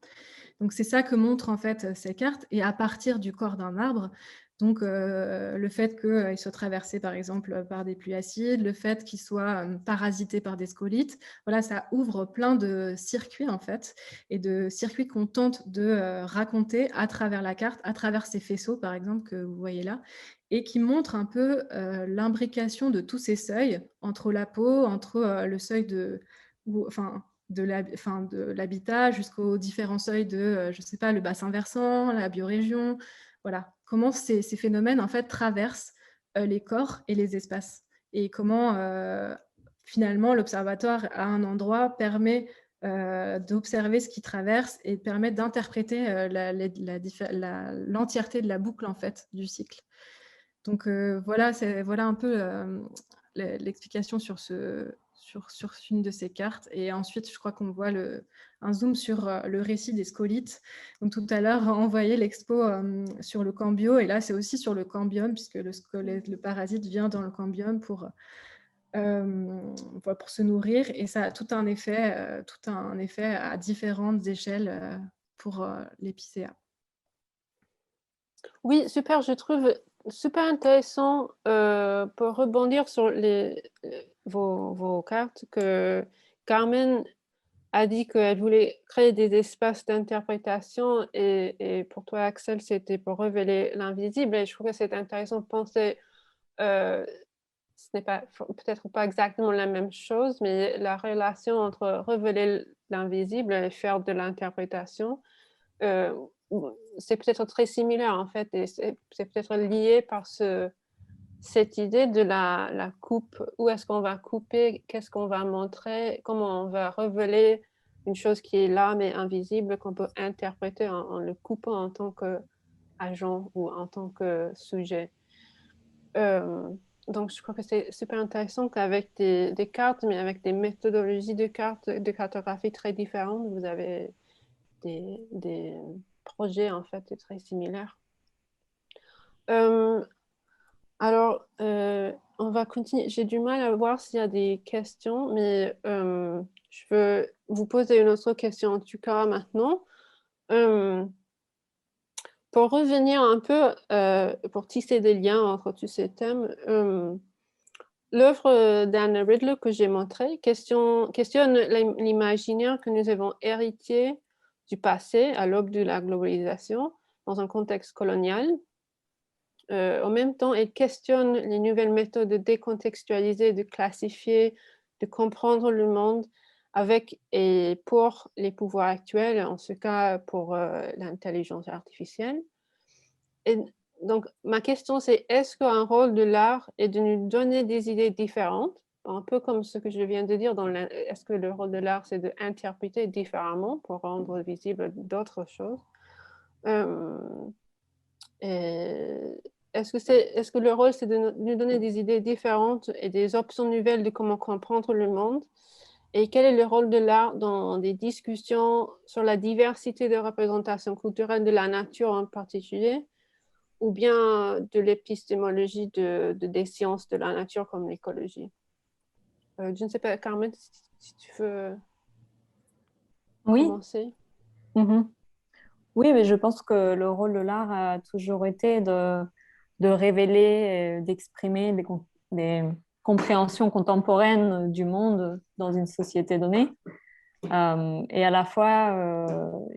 Donc c'est ça que montrent en fait ces cartes, et à partir du corps d'un arbre, donc le fait qu'il soit traversé par exemple par des pluies acides, le fait qu'il soit parasité par des scolites, voilà, ça ouvre plein de circuits en fait, et de circuits qu'on tente de raconter à travers la carte, à travers ces faisceaux par exemple que vous voyez là, et qui montrent un peu l'imbrication de tous ces seuils entre la peau, entre le seuil de l'habitat jusqu'aux différents seuils de, je ne sais pas, le bassin versant, la biorégion, voilà. Comment ces phénomènes en fait traversent les corps et les espaces, et comment finalement l'observatoire à un endroit permet d'observer ce qui traverse et permet d'interpréter l'entièreté de la boucle en fait du cycle. Donc voilà un peu l'explication sur une de ces cartes. Et ensuite, je crois qu'on voit un zoom sur le récit des scolites. Donc tout à l'heure, on voyait l'expo sur le cambio, et là, c'est aussi sur le cambium, puisque le parasite vient dans le cambium pour se nourrir, et ça a tout un effet à différentes échelles pour l'épicéa. Oui, super, je trouve super intéressant pour rebondir sur vos cartes, que Carmen a dit qu'elle voulait créer des espaces d'interprétation, et pour toi, Axel, c'était pour révéler l'invisible. Et je trouve que c'est intéressant de penser, ce n'est pas peut-être pas exactement la même chose, mais la relation entre révéler l'invisible et faire de l'interprétation, c'est peut-être très similaire en fait, et c'est peut-être lié par cette idée de la coupe. Où est-ce qu'on va couper, qu'est-ce qu'on va montrer, comment on va révéler une chose qui est là mais invisible, qu'on peut interpréter en le coupant en tant qu'agent ou en tant que sujet. Donc je crois que c'est super intéressant qu'avec des cartes, mais avec des méthodologies de cartographie très différentes, vous avez des projets en fait très similaires. Alors, on va continuer. J'ai du mal à voir s'il y a des questions, mais je veux vous poser une autre question en tout cas maintenant. Pour revenir un peu, pour tisser des liens entre tous ces thèmes, l'œuvre d'Anna Ridlow que j'ai montrée questionne l'imaginaire que nous avons hérité du passé à l'aube de la globalisation dans un contexte colonial. En même temps, elle questionne les nouvelles méthodes de décontextualiser, de classifier, de comprendre le monde avec et pour les pouvoirs actuels, en ce cas pour l'intelligence artificielle. Et donc, ma question, c'est est-ce qu'un rôle de l'art est de nous donner des idées différentes, un peu comme ce que je viens de dire, est-ce que le rôle de l'art, c'est d'interpréter différemment pour rendre visible d'autres choses? Est-ce que le rôle, c'est de nous donner des idées différentes et des options nouvelles de comment comprendre le monde? Et quel est le rôle de l'art dans des discussions sur la diversité de représentations culturelles de la nature en particulier, ou bien de l'épistémologie des sciences de la nature comme l'écologie? Je ne sais pas, Carmen, si tu veux commencer. Oui, mais je pense que le rôle de l'art a toujours été de révéler, d'exprimer des compréhensions contemporaines du monde dans une société donnée. Et à la fois,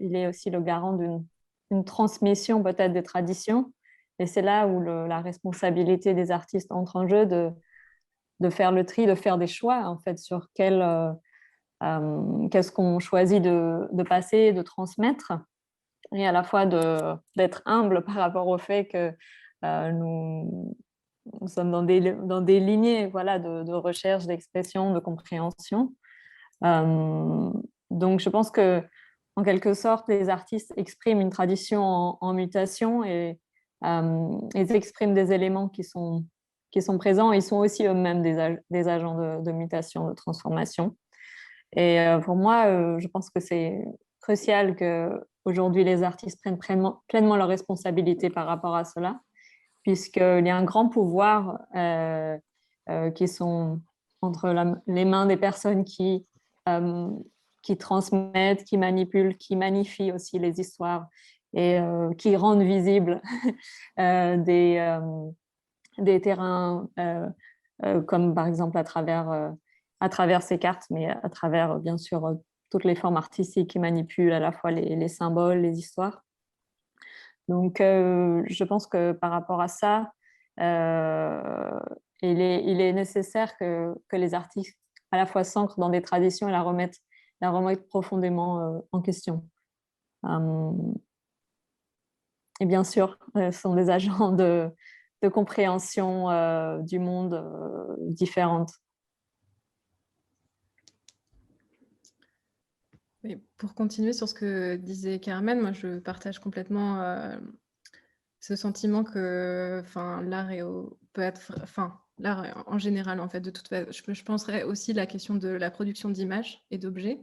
il est aussi le garant d'une une transmission peut-être des traditions. Et c'est là où la responsabilité des artistes entre en jeu de faire le tri, de faire des choix en fait sur qu'est-ce qu'on choisit de passer, de transmettre, et à la fois d'être humble par rapport au fait que nous sommes dans des lignées voilà, de recherche, d'expression, de compréhension. Donc je pense que en quelque sorte, les artistes expriment une tradition en mutation et ils expriment des éléments qui sont présents. Ils sont aussi eux-mêmes des agents de mutation, de transformation. Et pour moi, je pense que c'est crucial qu'aujourd'hui les artistes prennent pleinement leurs responsabilités par rapport à cela, puisqu'il y a un grand pouvoir qui sont entre les mains des personnes qui transmettent, qui manipulent, qui magnifient aussi les histoires et qui rendent visibles des terrains comme par exemple à travers ces cartes, mais à travers bien sûr toutes les formes artistiques qui manipulent à la fois les symboles, les histoires. Donc je pense que par rapport à ça, il est nécessaire que les artistes à la fois s'ancrent dans des traditions et la remettent profondément en question. Et bien sûr, ce sont des agents de compréhension du monde différentes. Et pour continuer sur ce que disait Carmen, moi je partage complètement ce sentiment que l'art peut être, l'art en général en fait, de toute façon, je penserais aussi la question de la production d'images et d'objets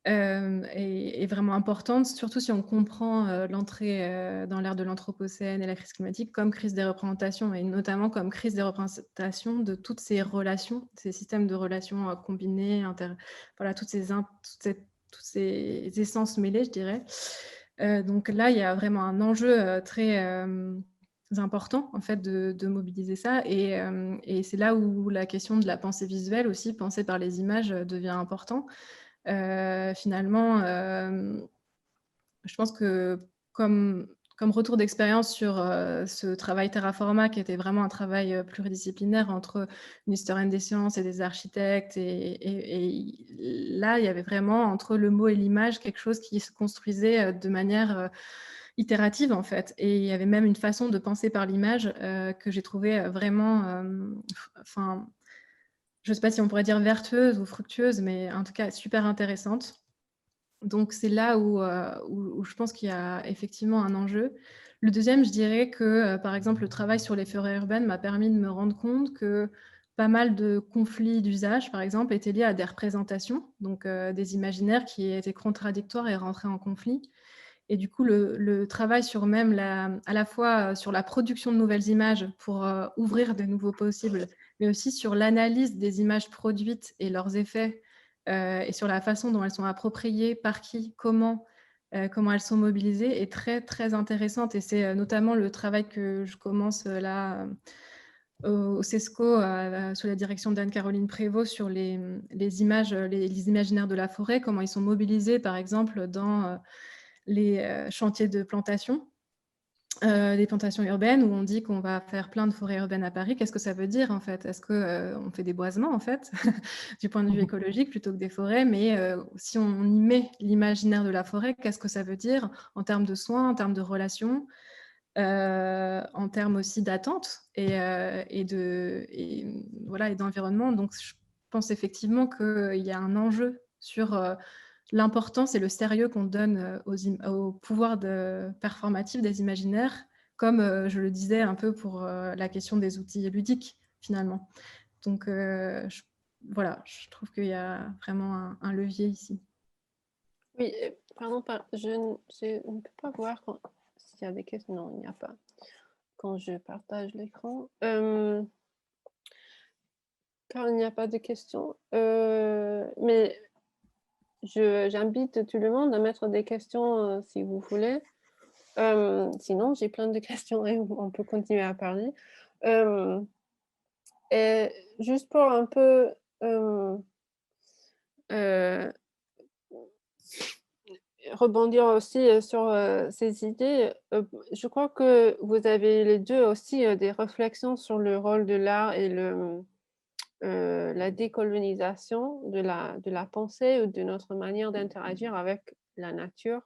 est vraiment importante, surtout si on comprend l'entrée dans l'ère de l'Anthropocène et la crise climatique comme crise des représentations, et notamment comme crise des représentations de toutes ces relations, ces systèmes de relations combinés, voilà, toutes ces essences mêlées, je dirais. Donc là, il y a vraiment un enjeu très important en fait de mobiliser ça, et c'est là où la question de la pensée visuelle aussi, pensée par les images, devient important. Finalement, je pense que comme retour d'expérience sur ce travail Terraforma, qui était vraiment un travail pluridisciplinaire entre une historienne des sciences et des architectes, et là, il y avait vraiment entre le mot et l'image quelque chose qui se construisait de manière itérative en fait, et il y avait même une façon de penser par l'image que j'ai trouvé vraiment, je ne sais pas si on pourrait dire vertueuse ou fructueuse, mais en tout cas super intéressante. Donc c'est là où je pense qu'il y a effectivement un enjeu. Le deuxième, je dirais que par exemple le travail sur les forêts urbaines m'a permis de me rendre compte que pas mal de conflits d'usage, par exemple, étaient liés à des représentations, donc des imaginaires qui étaient contradictoires et rentraient en conflit. Et du coup, le travail sur même à la fois sur la production de nouvelles images pour ouvrir de nouveaux possibles, mais aussi sur l'analyse des images produites et leurs effets, et sur la façon dont elles sont appropriées, par qui, comment elles sont mobilisées, est très, très intéressante. Et c'est notamment le travail que je commence là au CESCO, sous la direction d'Anne-Caroline Prévost, sur les images, les imaginaires de la forêt, comment ils sont mobilisés, par exemple, dans les chantiers de plantation, des plantations urbaines, où on dit qu'on va faire plein de forêts urbaines à Paris. Qu'est-ce que ça veut dire en fait? Est-ce qu'on fait des boisements en fait, du point de vue écologique, plutôt que des forêts? Mais si on y met l'imaginaire de la forêt, qu'est-ce que ça veut dire en termes de soins, en termes de relations, en termes aussi d'attente et d'environnement? Donc je pense effectivement qu'il y a un enjeu sur l'importance et le sérieux qu'on donne au pouvoir performatif des imaginaires, comme je le disais un peu pour la question des outils ludiques, finalement. Donc, voilà, je trouve qu'il y a vraiment un levier ici. Oui, pardon, je ne peux pas voir s'il y a des questions. Non, il n'y a pas. Quand je partage l'écran. Quand il n'y a pas de questions, mais j'invite tout le monde à mettre des questions si vous voulez. Sinon, j'ai plein de questions et on peut continuer à parler. Et juste pour un peu rebondir aussi sur ces idées. Je crois que vous avez les deux aussi des réflexions sur le rôle de l'art et la décolonisation de la pensée ou de notre manière d'interagir avec la nature.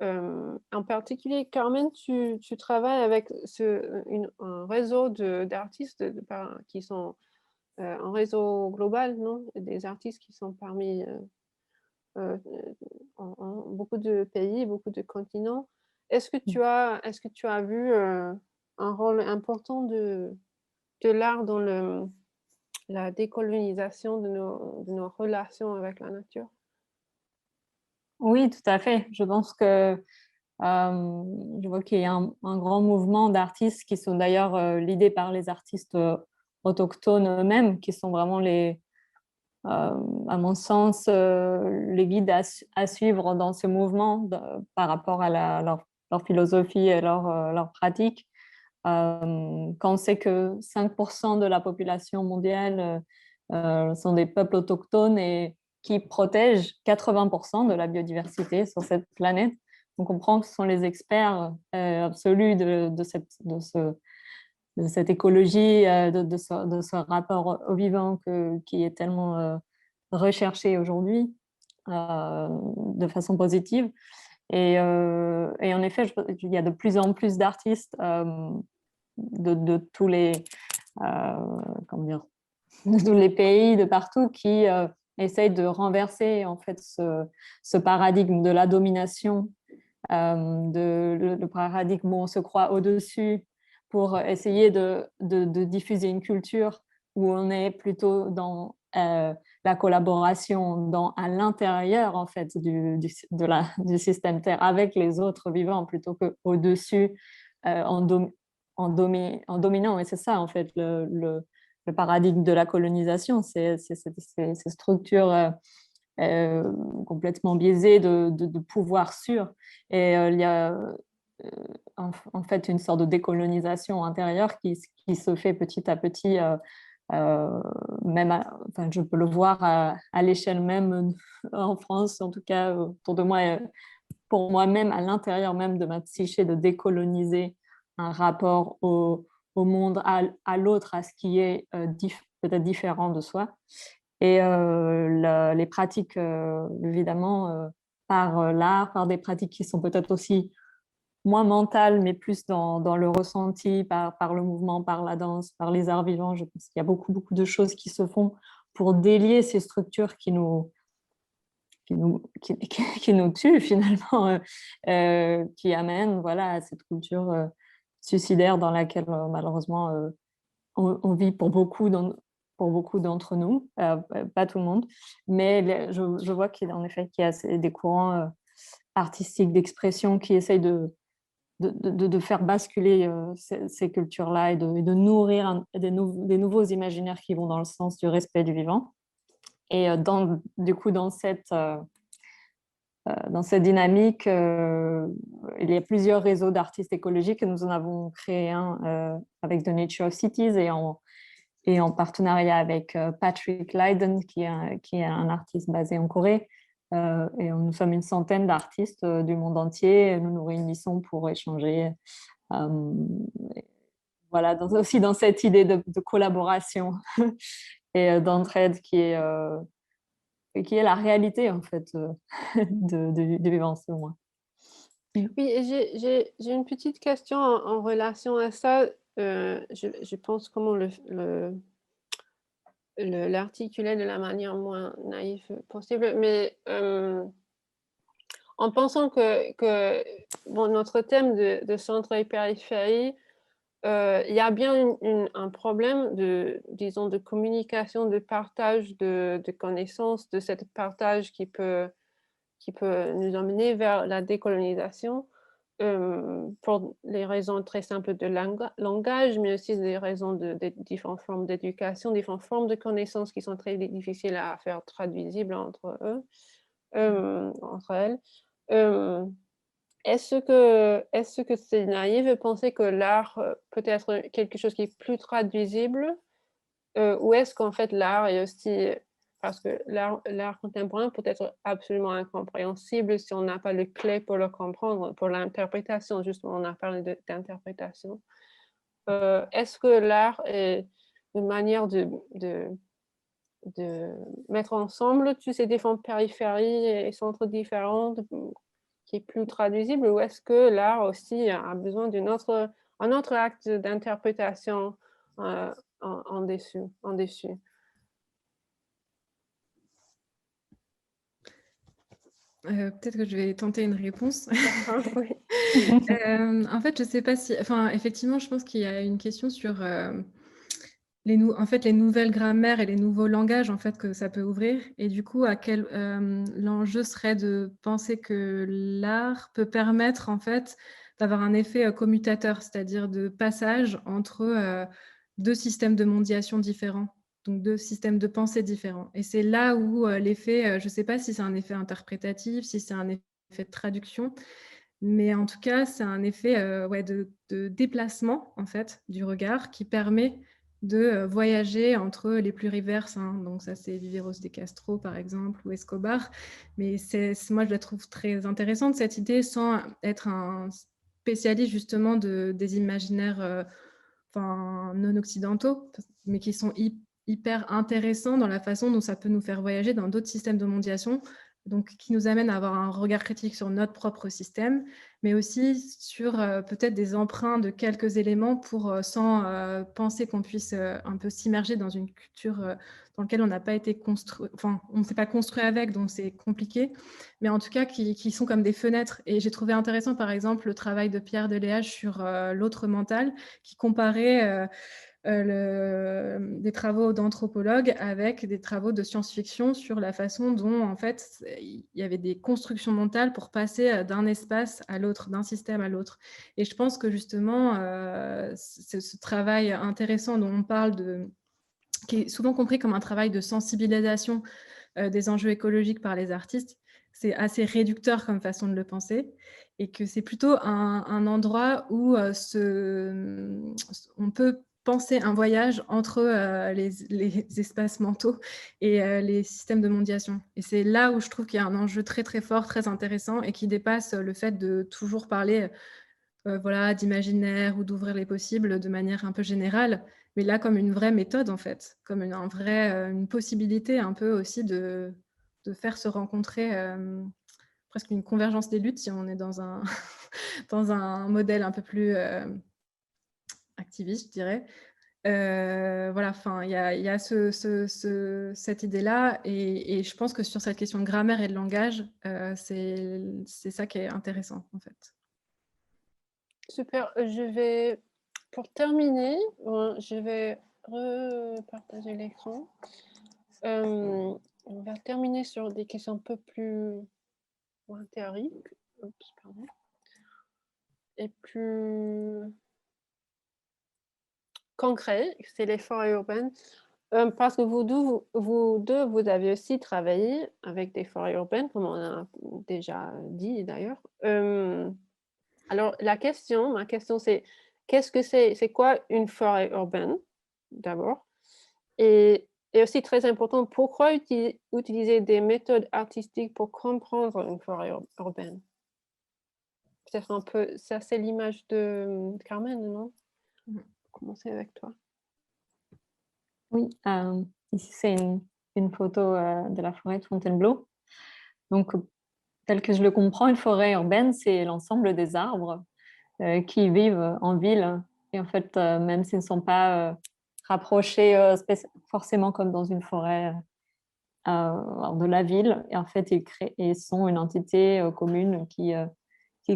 En particulier, Carmen, tu travailles avec un réseau d'artistes qui sont un réseau global, non? Des artistes qui sont parmi en beaucoup de pays, beaucoup de continents. Est-ce que tu as vu un rôle important de l'art dans la décolonisation de nos relations avec la nature? Oui, tout à fait. Je pense que je vois qu'il y a un grand mouvement d'artistes qui sont d'ailleurs l'idée par les artistes autochtones eux-mêmes, qui sont vraiment à mon sens, les guides à suivre dans ce mouvement par rapport à leur philosophie et leur pratique. Quand on sait que 5% de la population mondiale sont des peuples autochtones et qui protègent 80% de la biodiversité sur cette planète, on comprend que ce sont les experts absolus de cette écologie, de ce rapport au vivant qui est tellement recherché aujourd'hui de façon positive. Et en effet, il y a de plus en plus d'artistes de tous les, comment dire, de tous les pays, de partout, qui essayent de renverser en fait ce paradigme de la domination, le paradigme où on se croit au-dessus, pour essayer de diffuser une culture où on est plutôt dans la collaboration à l'intérieur en fait du système Terre avec les autres vivants plutôt qu'au-dessus en dominant. Et c'est ça en fait le paradigme de la colonisation, c'est ces structures complètement biaisées de pouvoir sûr. Et il y a en fait une sorte de décolonisation intérieure qui se fait petit à petit, enfin, je peux le voir à l'échelle même en France, en tout cas autour de moi, pour moi-même, à l'intérieur même de ma psyché, de décoloniser un rapport au monde, à l'autre, à ce qui est peut-être différent de soi. Et les pratiques, évidemment, par l'art, par des pratiques qui sont peut-être aussi moins mentales, mais plus dans le ressenti, par le mouvement, par la danse, par les arts vivants. Je pense qu'il y a beaucoup, beaucoup de choses qui se font pour délier ces structures qui nous tuent finalement, qui amènent voilà, à cette culture suicidaire dans laquelle malheureusement on vit pour beaucoup d'entre nous, pas tout le monde, mais je vois qu'en effet qu'il y a des courants artistiques d'expression qui essayent de faire basculer ces cultures-là et de nourrir des nouveaux imaginaires qui vont dans le sens du respect du vivant. Et du coup, dans cette dynamique, il y a plusieurs réseaux d'artistes écologiques. Nous en avons créé un avec The Nature of Cities et en partenariat avec Patrick Lydon, qui est un artiste basé en Corée. Et nous sommes une centaine d'artistes du monde entier. Nous nous réunissons pour échanger. Voilà, aussi dans cette idée de collaboration et d'entraide qui est la réalité en fait du vivant, selon moi. Oui, et j'ai une petite question en relation à ça. Je pense comment l'articuler de la manière moins naïve possible, mais en pensant que bon, notre thème de centre et périphérie, il y a bien un problème disons, de communication, de partage de connaissances, de cet partage qui peut nous emmener vers la décolonisation, pour les raisons très simples de langage, mais aussi des raisons de différentes formes d'éducation, différentes formes de connaissances qui sont très difficiles à faire traduisibles entre elles. Est-ce que c'est naïf de penser que l'art peut être quelque chose qui est plus traduisible, ou est-ce qu'en fait l'art est aussi parce que l'art contemporain peut être absolument incompréhensible si on n'a pas les clés pour le comprendre, pour l'interprétation. Justement, on a parlé d'interprétation. Est-ce que l'art est une manière de mettre ensemble tous ces différentes périphéries et centres différents qui est plus traduisible, ou est-ce que l'art aussi a besoin un autre acte d'interprétation en dessus? Peut-être que je vais tenter une réponse. D'accord, oui. En fait, je sais pas si... Enfin, effectivement, je pense qu'il y a une question sur les nouvelles grammaires et les nouveaux langages en fait, que ça peut ouvrir. Et du coup, l'enjeu serait de penser que l'art peut permettre en fait, d'avoir un effet commutateur, c'est-à-dire de passage entre deux systèmes de mondiation différents. Donc, deux systèmes de pensée différents. Et c'est là où l'effet, je ne sais pas si c'est un effet interprétatif, si c'est un effet de traduction, mais en tout cas, c'est un effet de déplacement en fait, du regard qui permet de voyager entre les pluriverses. Donc ça, c'est Viveros de Castro, par exemple, ou Escobar. Mais moi, je la trouve très intéressante, cette idée, sans être un spécialiste justement des imaginaires non occidentaux, mais qui sont hyper intéressants dans la façon dont ça peut nous faire voyager dans d'autres systèmes de mondiation, donc qui nous amène à avoir un regard critique sur notre propre système, mais aussi sur peut-être des emprunts de quelques éléments sans penser qu'on puisse un peu s'immerger dans une culture dans laquelle on n'a pas été construit, enfin, on ne s'est pas construit avec, donc c'est compliqué, mais en tout cas qui sont comme des fenêtres. Et j'ai trouvé intéressant, par exemple, le travail de Pierre Deléage sur l'autre mental, qui comparait des travaux d'anthropologues avec des travaux de science-fiction sur la façon dont, en fait, il y avait des constructions mentales pour passer d'un espace à l'autre, d'un système à l'autre. Et je pense que justement, ce travail intéressant dont on parle, qui est souvent compris comme un travail de sensibilisation des enjeux écologiques par les artistes, c'est assez réducteur comme façon de le penser, et que c'est plutôt un endroit où on peut penser un voyage entre les espaces mentaux et les systèmes de mondiation. Et c'est là où je trouve qu'il y a un enjeu très très fort, très intéressant, et qui dépasse le fait de toujours parler d'imaginaire ou d'ouvrir les possibles de manière un peu générale, mais là comme une vraie méthode en fait, comme une possibilité un peu aussi de faire se rencontrer presque une convergence des luttes si on est dans un, dans un modèle un peu plus activiste, je dirais. Il y a cette idée-là, et je pense que sur cette question de grammaire et de langage, c'est ça qui est intéressant en fait. Super, pour terminer, je vais repartager l'écran. On va terminer sur des questions un peu plus théoriques. Oups, pardon. Et plus concret, c'est les forêts urbaines. Parce que vous deux, vous avez aussi travaillé avec des forêts urbaines, comme on a déjà dit d'ailleurs. Alors, ma question c'est, c'est quoi une forêt urbaine, d'abord? Et aussi très important, pourquoi utiliser des méthodes artistiques pour comprendre une forêt urbaine? Peut-être un peu, ça c'est l'image de Carmen, non? On va commencer avec toi. Oui, ici c'est une photo de la forêt de Fontainebleau. Donc, tel que je le comprends, une forêt urbaine, c'est l'ensemble des arbres qui vivent en ville. Et en fait, même s'ils ne sont pas rapprochés forcément comme dans une forêt de la ville, et en fait, ils sont une entité commune qui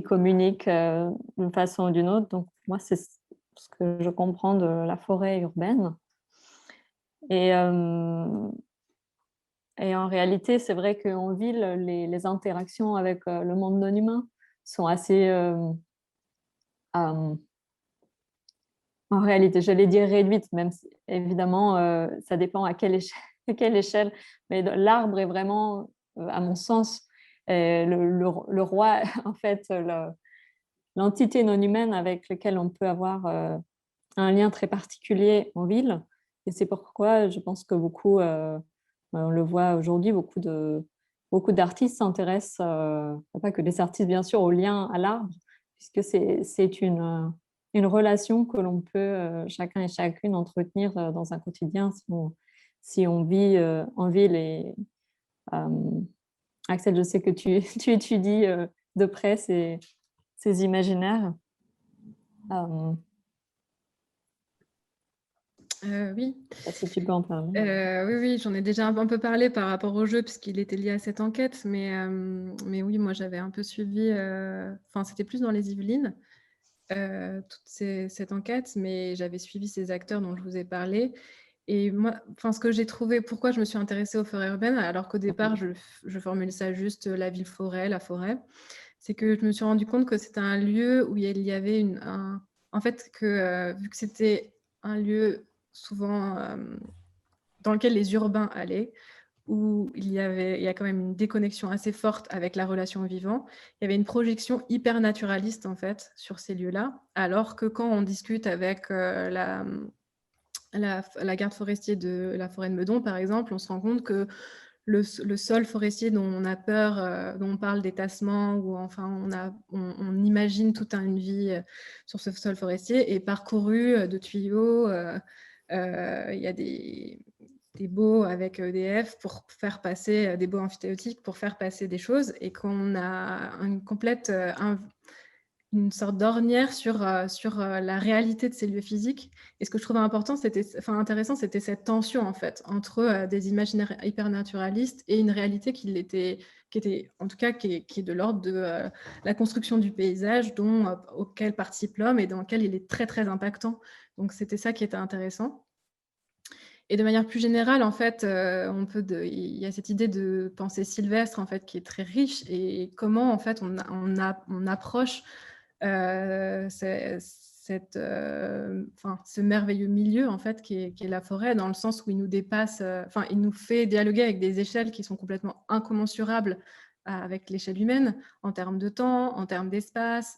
communique d'une façon ou d'une autre. Donc, moi, c'est ce que je comprends de la forêt urbaine. Et en réalité, c'est vrai qu'en ville, les interactions avec le monde non humain sont assez, en réalité, j'allais dire réduites, même si, évidemment, ça dépend à quelle échelle, mais l'arbre est vraiment, à mon sens, le roi, en fait, l'entité non humaine avec laquelle on peut avoir un lien très particulier en ville. Et c'est pourquoi je pense que beaucoup On le voit aujourd'hui, beaucoup d'artistes s'intéressent, pas que des artistes bien sûr, au lien à l'arbre, puisque c'est une relation que l'on peut chacun et chacune entretenir dans un quotidien si on vit en ville. Et Axel, je sais que tu étudies de près ces imaginaires. Oui. Si tu peux en parler. Oui, j'en ai déjà un peu parlé par rapport au jeu, puisqu'il était lié à cette enquête, mais oui, moi j'avais un peu suivi, c'était plus dans les Yvelines, cette enquête, mais j'avais suivi ces acteurs dont je vous ai parlé. Et moi, ce que j'ai trouvé, pourquoi je me suis intéressée aux forêts urbaines, alors qu'au départ, je formule ça juste la ville-forêt, la forêt, c'est que je me suis rendu compte que c'était un lieu où il y avait en fait, vu que c'était un lieu souvent dans lequel les urbains allaient, où il y a quand même une déconnexion assez forte avec la relation au vivant. Il y avait une projection hyper naturaliste, en fait, sur ces lieux-là, alors que quand on discute avec la garde forestier de la forêt de Meudon, par exemple, on se rend compte que le sol forestier dont on a peur, dont on parle des tassements, ou enfin on imagine toute une vie sur ce sol forestier, est parcouru de tuyaux. Il y a des baux avec EDF pour faire passer des baux amphithéotiques pour faire passer des choses, et qu'on a une sorte d'ornière sur la réalité de ces lieux physiques. Et ce que je trouvais intéressant, c'était cette tension en fait entre des imaginaires hyper naturalistes et une réalité qui était en tout cas qui est de l'ordre de la construction du paysage auquel participe l'homme et dans lequel il est très très impactant. Donc c'était ça qui était intéressant. Et de manière plus générale, en fait, il y a cette idée de pensée sylvestre en fait qui est très riche, et comment en fait on approche ce merveilleux milieu en fait qui est la forêt, dans le sens où il nous dépasse, il nous fait dialoguer avec des échelles qui sont complètement incommensurables avec l'échelle humaine, en termes de temps, en termes d'espace.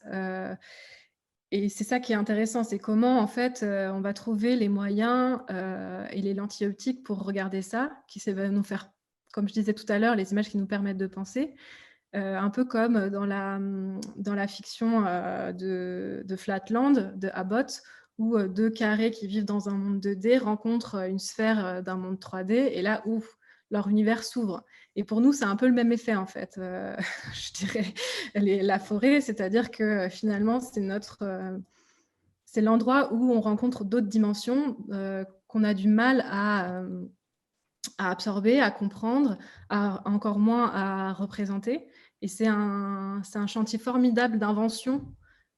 Et c'est ça qui est intéressant, c'est comment en fait on va trouver les moyens et les lentilles optiques pour regarder ça, qui va nous faire, comme je disais tout à l'heure, les images qui nous permettent de penser. Un peu comme dans la fiction de Flatland, de Abbott, où deux carrés qui vivent dans un monde 2D rencontrent une sphère d'un monde 3D, et là où leur univers s'ouvre. Et pour nous, c'est un peu le même effet, en fait, je dirais, la forêt, c'est-à-dire que finalement, c'est l'endroit où on rencontre d'autres dimensions qu'on a du mal à absorber, à comprendre, encore moins à représenter. Et c'est un chantier formidable d'invention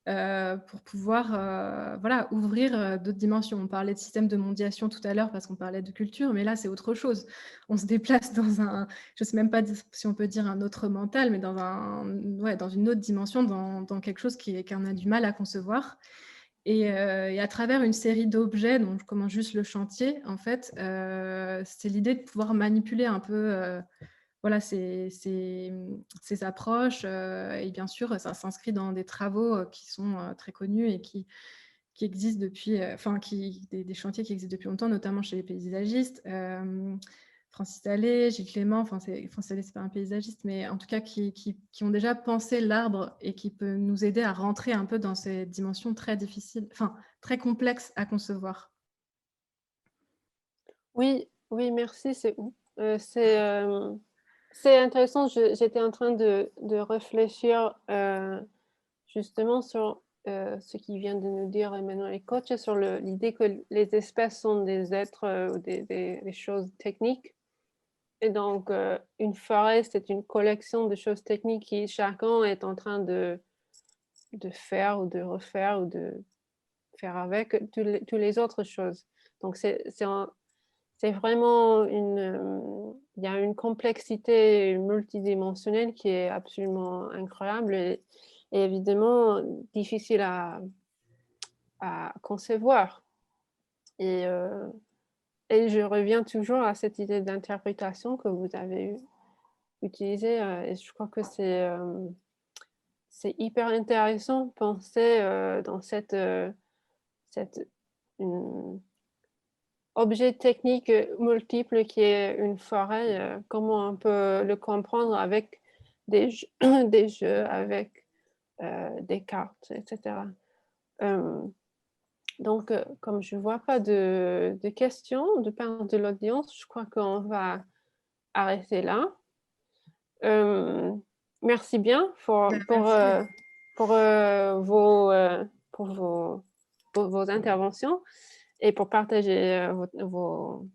pour pouvoir ouvrir d'autres dimensions. On parlait de système de mondiation tout à l'heure parce qu'on parlait de culture, mais là, c'est autre chose. On se déplace dans je ne sais même pas si on peut dire un autre mental, mais dans une autre dimension, dans quelque chose qu'on a du mal à concevoir. Et à travers une série d'objets, dont je commence juste le chantier, en fait, c'est l'idée de pouvoir manipuler un peu ces approches. Et bien sûr, ça s'inscrit dans des travaux qui sont très connus et qui existent depuis, des chantiers qui existent depuis longtemps, notamment chez les paysagistes. Francis Allais, Gilles Clément, Francis Allais, c'est pas un paysagiste, mais en tout cas qui ont déjà pensé l'arbre et qui peut nous aider à rentrer un peu dans ces dimensions très difficiles, très complexes à concevoir. Oui, merci, c'est intéressant. J'étais en train de réfléchir justement sur ce qui vient de nous dire Emmanuel Coach, sur l'idée que les espèces sont des êtres ou des choses techniques. Et donc, une forêt, c'est une collection de choses techniques qui chacun est en train de faire ou de refaire ou de faire avec toutes les autres choses. Donc, c'est vraiment il y a une complexité multidimensionnelle qui est absolument incroyable et évidemment difficile à concevoir. Et je reviens toujours à cette idée d'interprétation que vous avez utilisée, et je crois que c'est hyper intéressant de penser dans objet technique multiple qui est une forêt, comment on peut le comprendre avec des jeux, des jeux avec des cartes, etc. Donc, comme je ne vois pas de questions de part de l'audience, je crois qu'on va arrêter là. Merci bien pour vos interventions et pour partager vos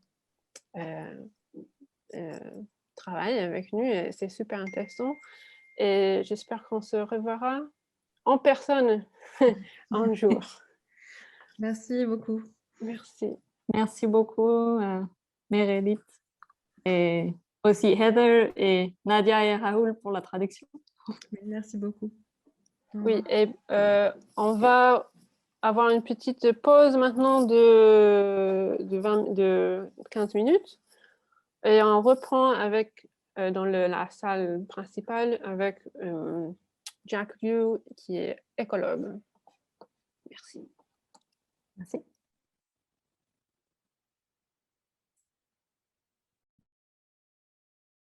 travail avec nous. C'est super intéressant. Et j'espère qu'on se reverra en personne un jour. Merci beaucoup. Merci. Merci beaucoup, Meredith. Et aussi Heather et Nadia et Raoul pour la traduction. Merci beaucoup. Oui, et on va avoir une petite pause maintenant de 15 minutes. Et on reprend avec, dans la salle principale avec Jack Liu qui est écologue. Merci. Merci.